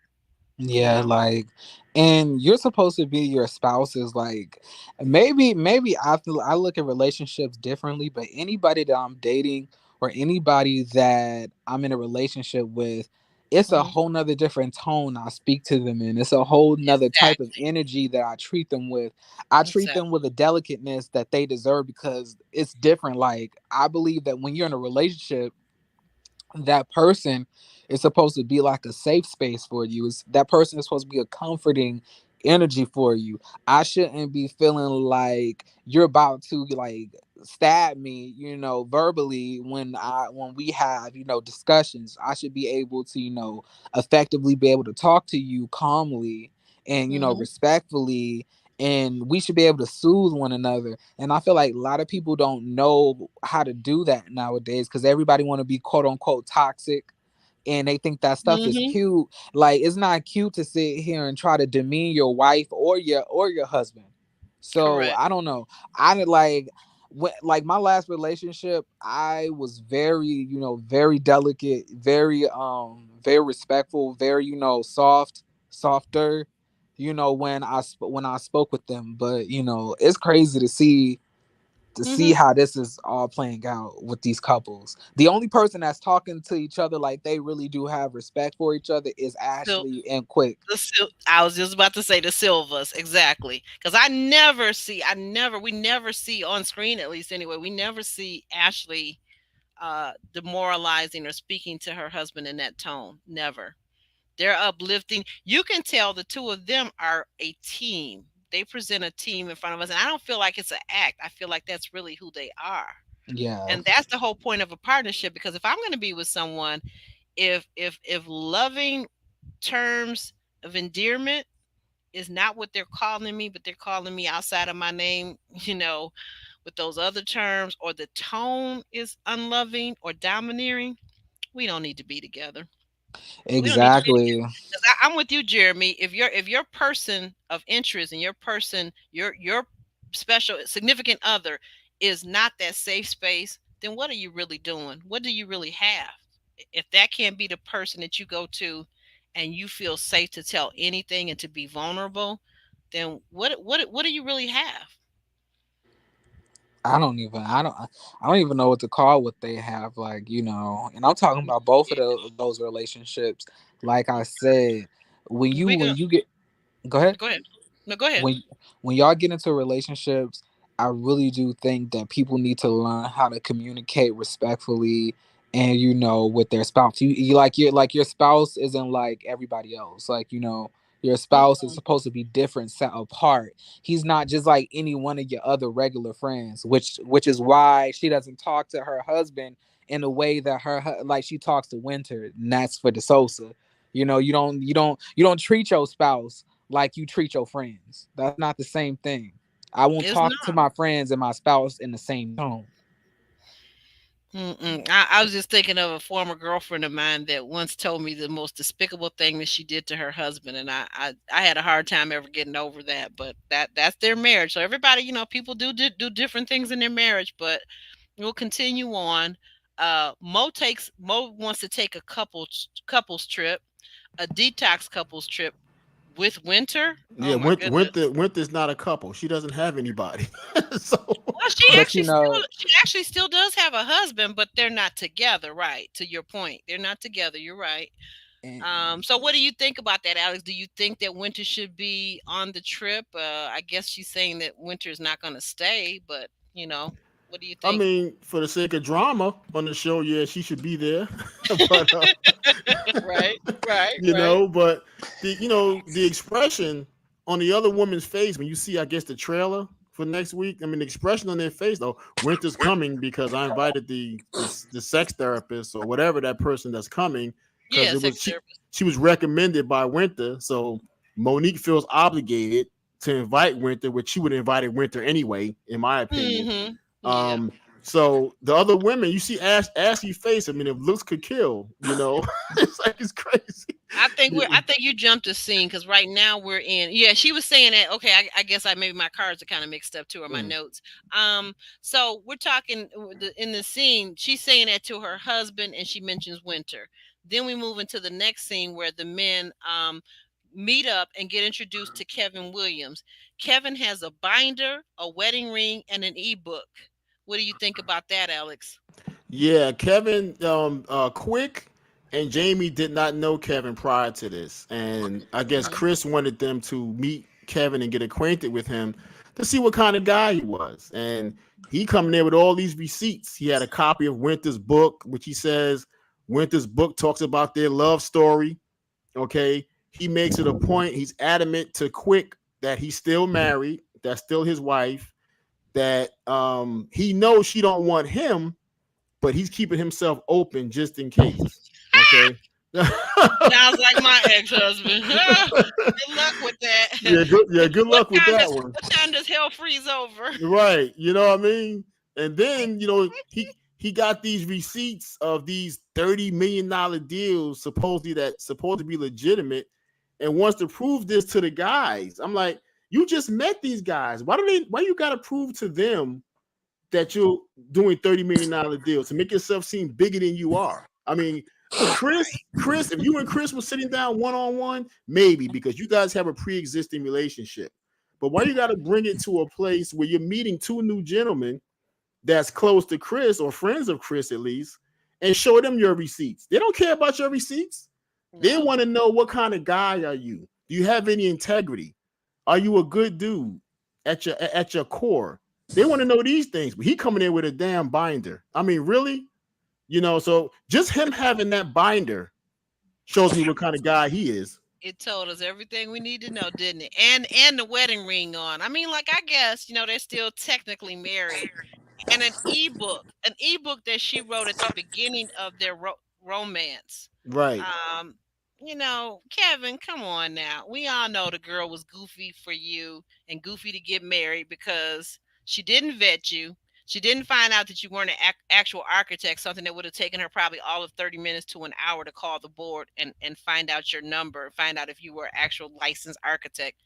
Yeah, like, and you're supposed to be your spouse's like, maybe I look at relationships differently, but anybody that I'm dating or anybody that I'm in a relationship with, it's a Mhm. whole nother different tone I speak to them in. It's a whole nother type of Exactly. energy that I treat them with. I treat them Exactly. with a delicateness that they deserve because it's different. Like, I believe that when you're in a relationship, that person is supposed to be like a safe space for you. That person is supposed to be a comforting energy for you. I shouldn't be feeling like you're about to like stab me, verbally when we have, discussions. I should be able to, effectively be able to talk to you calmly and, Mhm. respectfully, and we should be able to soothe one another. And I feel like a lot of people don't know how to do that nowadays because everybody want to be quote unquote toxic, and they think that stuff is Mhm. cute. Like, it's not cute to sit here and try to demean your wife or your husband. So Correct. I don't know. I did like my last relationship, I was very, very delicate, very respectful, very, softer, when I spoke with them. But it's crazy to see Mhm. how this is all playing out with these couples. The only person that's talking to each other like they really do have respect for each other is So Ashley and Quick. I was just about to say the Silvas, exactly. Because we never see on screen, at least anyway, we never see Ashley demoralizing or speaking to her husband in that tone. Never. They're uplifting. You can tell the two of them are a team. They present a team in front of us. And I don't feel like it's an act. I feel like that's really who they are. Yeah, And that's the whole point of a partnership. Because if I'm going to be with someone, if loving terms of endearment is not what they're calling me, but they're calling me outside of my name, with those other terms, or the tone is unloving or domineering, we don't need to be together. We don't need to be together. exactly. 'Cause I'm with you, Jeremy. If your person of interest and your person, your special significant other is not that safe space, then what are you really doing? What do you really have? If that can't be the person that you go to and you feel safe to tell anything and to be vulnerable, then what do you really have? I don't even know what to call what they have, like, and I'm talking about both of Yeah, those relationships. Like I said, when you we when gonna you get go ahead. go ahead. No, go ahead. When y'all get into relationships, I really do think that people need to learn how to communicate respectfully and, with their spouse. You like your spouse isn't like everybody else. Like, your spouse is Mm-mm. supposed to be different, set apart. He's not just like any one of your other regular friends, which is why she doesn't talk to her husband in the way that like she talks to Winter, and that's for the Sosa. You don't treat your spouse like you treat your friends. That's not the same thing. I won't It's talk to not. my friends and my spouse in the same tone. Mm-mm. I was just thinking of a former girlfriend of mine that once told me the most despicable thing that she did to her husband, and I had a hard time ever getting over that. But that's their marriage. So everybody, people do different things in their marriage. But we'll continue on. Mo wants to take a couples trip, a detox couples trip with Winter. Yeah, Oh my goodness. Winter's not a couple. She doesn't have anybody. So Well, she But actually still does have a husband, but they're not together, right? To your point, they're not together. You're right. and So what do you think about that, Alex? Do you think that Winter should be on the trip? I guess she's saying that Winter is not going to stay, but what do you I think? mean, for the sake of drama on the show, yeah, she should be there. But Right, right, right. but the expression on the other woman's face when you see, I guess, the trailer for next week. I mean, the expression on their face though, Winter's coming because I invited the sex therapist or whatever that person that's coming because Yeah, it was sex she therapist. she was recommended by Winter, so Monique feels obligated to invite Winter, which she would have invited Winter anyway, in my opinion. Mm-hmm. Yeah. Um, so the other women, you see Ashley face. I mean, if looks could kill, it's like it's crazy. I think you jumped a scene because right now we're in. Yeah, she was saying that. Okay, I guess maybe my cards are kind of mixed up too, or my Mm. notes. So we're talking in the scene. She's saying that to her husband, and she mentions Winter. Then we move into the next scene where the men meet up and get introduced to Kevin Williams. Kevin has a binder, a wedding ring, and an ebook. What do you think about that, Alex? Yeah, Kevin, Quick and Jamie did not know Kevin prior to this, and I guess Mhm. Chris wanted them to meet Kevin and get acquainted with him to see what kind of guy he was. And he come there with all these receipts. He had a copy of Winter's book, which he says Winter's book talks about their love story. Okay, he makes it a point. He's adamant to Quick that he's still married, that's still his wife, that he knows she don't want him, but he's keeping himself open just in case. Okay. Sounds like my ex-husband. Good luck with that. Good luck with that one. What time does hell freeze over? Right. You know what I mean? And then, he got these receipts of these $30 million deals supposed to be legitimate, and wants to prove this to the guys. I'm like, you just met these guys. Why you gotta prove to them that you're doing $30 million deals to make yourself seem bigger than you are? I mean, Chris, if you and Chris were sitting down one-on-one, maybe, because you guys have a pre-existing relationship. But why you got to bring it to a place where you're meeting two new gentlemen that's close to Chris, or friends of Chris at least, and show them your receipts? They don't care about your receipts. They want to know, what kind of guy are you? Do you have any integrity? Are you a good dude at your core? They want to know these things. But he coming in with a damn binder. I mean, really? So just him having that binder shows me what kind of guy he is. It told us everything we need to know, didn't it? And the wedding ring on. I mean, like, I guess, they're still technically married. And an ebook that she wrote at the beginning of their romance. Right. Kevin, come on now. We all know the girl was goofy for you and goofy to get married because she didn't vet you. She didn't find out that you weren't an actual architect, something that would have taken her probably all of 30 minutes to an hour to call the board and find out your number, find out if you were an actual licensed architect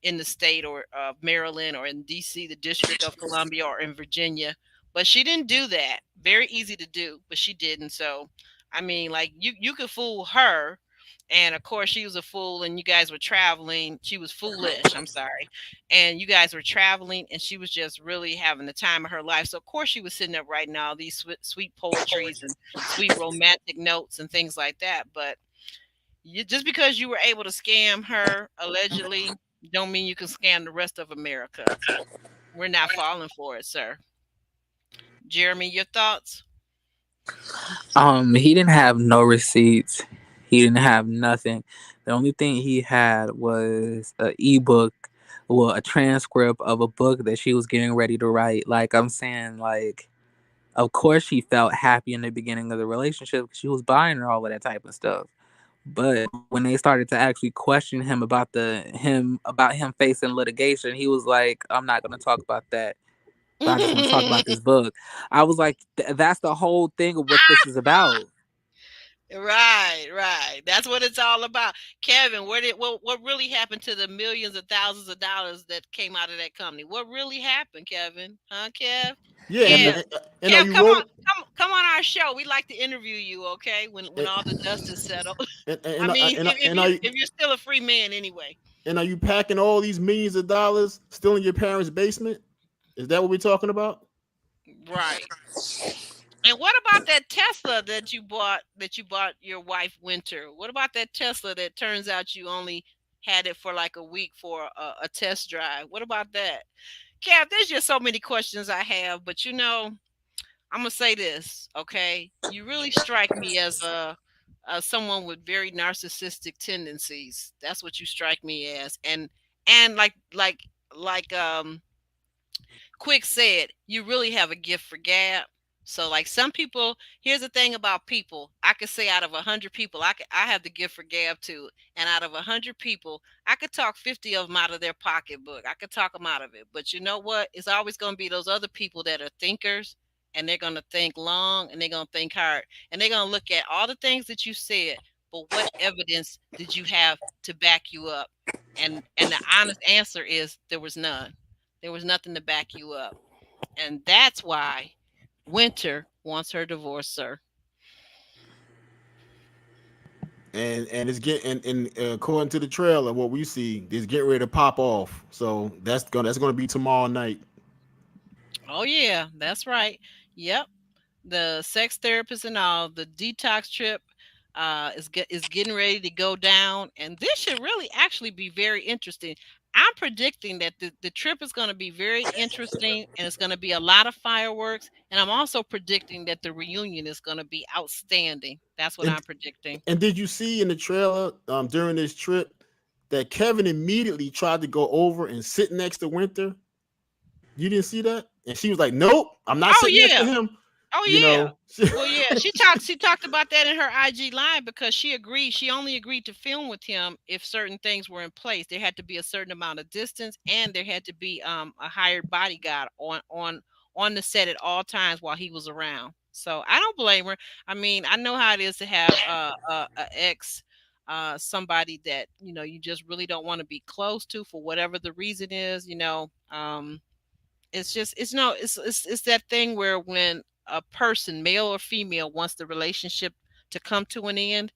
in the state or Maryland, or in DC, the District of Columbia, or in Virginia. But she didn't do that. Very easy to do, but she didn't. So, I mean, like, you could fool her, and of course she was a fool, and you guys were traveling. She was foolish, I'm sorry. And you guys were traveling, and she was just really having the time of her life. So of course she was sitting up writing all these sweet poetries and sweet romantic notes and things like that. But just because you were able to scam her allegedly, don't mean you can scam the rest of America. We're not falling for it, sir. Jeremy, your thoughts? He didn't have no receipts. He didn't have nothing. The only thing he had was a ebook, well, a transcript of a book that she was getting ready to write. Like, I'm saying, like, of course she felt happy in the beginning of the relationship because she was buying her all of that type of stuff. But when they started to actually question him about him facing litigation, he was like, "I'm not going to talk about that. But I just want to talk about this book." I was like, "That's the whole thing of what this is about." Right, right. That's what it's all about. Kevin, what really happened to the millions of thousands of dollars that came out of that company? What really happened, Kevin? Huh, Kev? Yeah, Kev, and are Kev, you come on, rolling? come on our show. We like to interview you, okay? When all the dust is settled. I And mean, and, if and are you you're still a free man anyway. and are you packing all these millions of dollars still in your parents' basement? Is that what we're talking about? Right. And what about that Tesla that you bought your wife Winter? What about that Tesla that turns out you only had it for like a week for a test drive? What about that? Kev, there's just so many questions I have, but I'm gonna say this, okay? You really strike me as someone with very narcissistic tendencies. That's what you strike me as, and like Quick said, you really have a gift for gab. So, like, some people, here's the thing about people. I could say out of 100 people, I have the gift for gab too. And out of 100 people, I could talk 50 of them out of their pocketbook. I could talk them out of it. But you know what? It's always going to be those other people that are thinkers, and they're going to think long, and they're going to think hard, and they're going to look at all the things that you said. But what evidence did you have to back you up? And the honest answer is there was none. There was nothing to back you up. And that's why Winter wants her divorce, sir. and it's getting and according to the trailer, what we see is getting ready to pop off. So that's gonna be tomorrow night. Oh yeah, that's right. Yep. The sex therapist and all, the detox trip is getting ready to go down, and this should really actually be very interesting. I'm predicting that the trip is going to be very interesting, and it's going to be a lot of fireworks, and I'm also predicting that the reunion is going to be outstanding. That's what And I'm predicting. and did you see in the trailer during this trip that Kevin immediately tried to go over and sit next to Winter? You didn't see that? And she was like, "Nope, I'm not Oh sitting next to yeah. him." Oh You yeah. know. Well, yeah, she talked about that in her IG live, because she agreed. She only agreed to film with him if certain things were in place. There had to be a certain amount of distance, and there had to be a hired bodyguard on the set at all times while he was around. So I don't blame her. I mean, I know how it is to have a ex, somebody that you just really don't want to be close to for whatever the reason is. It's just it's that thing where when a person, male or female, wants the relationship to come to an end,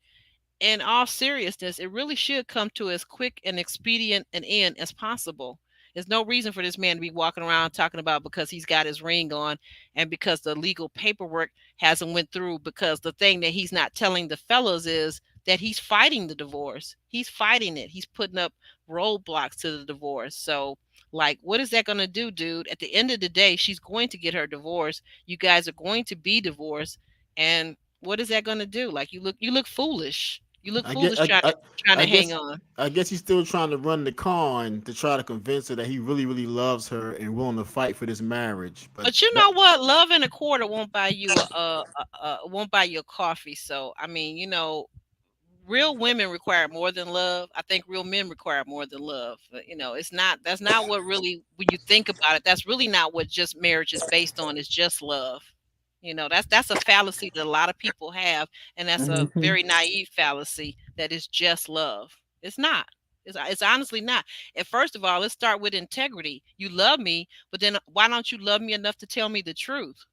in all seriousness, it really should come to as quick and expedient an end as possible. There's no reason for this man to be walking around talking about because he's got his ring on and because the legal paperwork hasn't went through, because the thing that he's not telling the fellas is that he's fighting the divorce. He's fighting it. He's putting up roadblocks to the divorce. So like, what is that going to do, dude? At the end of the day, she's going to get her divorce. You guys are going to be divorced. And what is that going to do? Like, you look foolish. You look I get foolish trying I to hang guess on. I guess he's still trying to run the con to try to convince her that he really really loves her and willing to fight for this marriage. But But you that know what? Love and a quarter won't buy you won't buy you a coffee. So I mean, real women require more than love. I think real men require more than love. But, it's not. That's not what really. When you think about it, that's really not what just marriage is based on. It's just love. That's a fallacy that a lot of people have, and that's a Mhm. very naive fallacy that is just love. It's not. It's honestly not. And first of all, let's start with integrity. You love me, but then why don't you love me enough to tell me the truth?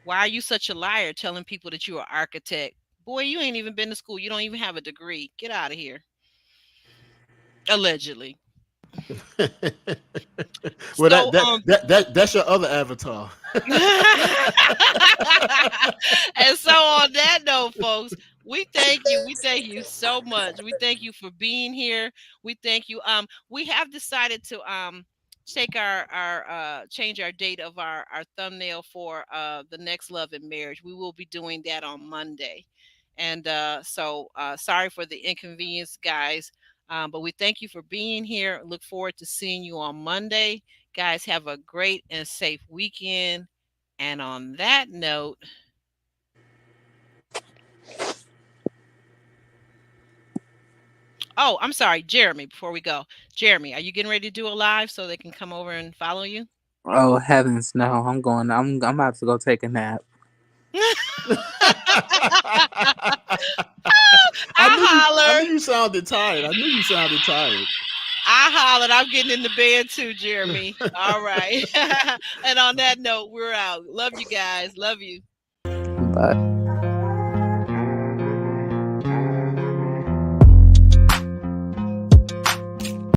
Why are you such a liar telling people that you're an architect? Boy, you ain't even been to school. You don't even have a degree. Get out of here. Allegedly. well So that's your other avatar. and so on that note, folks, we thank you. We thank you so much. We thank you for being here. We thank you. We have decided to take our change our date of our thumbnail for the next Love and Marriage. We will be doing that on Monday. And so sorry for the inconvenience, guys. But we thank you for being here. Look forward to seeing you on Monday. Guys, have a great and safe weekend. And on that note, oh, I'm sorry, Jeremy, before we go. Jeremy, are you getting ready to do a live so they can come over and follow you? Oh heavens, no! I'm going. I'm about to go take a nap. I knew Hollered. you sounded tired. I knew you sounded tired. I hollered. I'm getting into bed too, Jeremy. All right. And on that note, we're out. Love you guys. Love you. But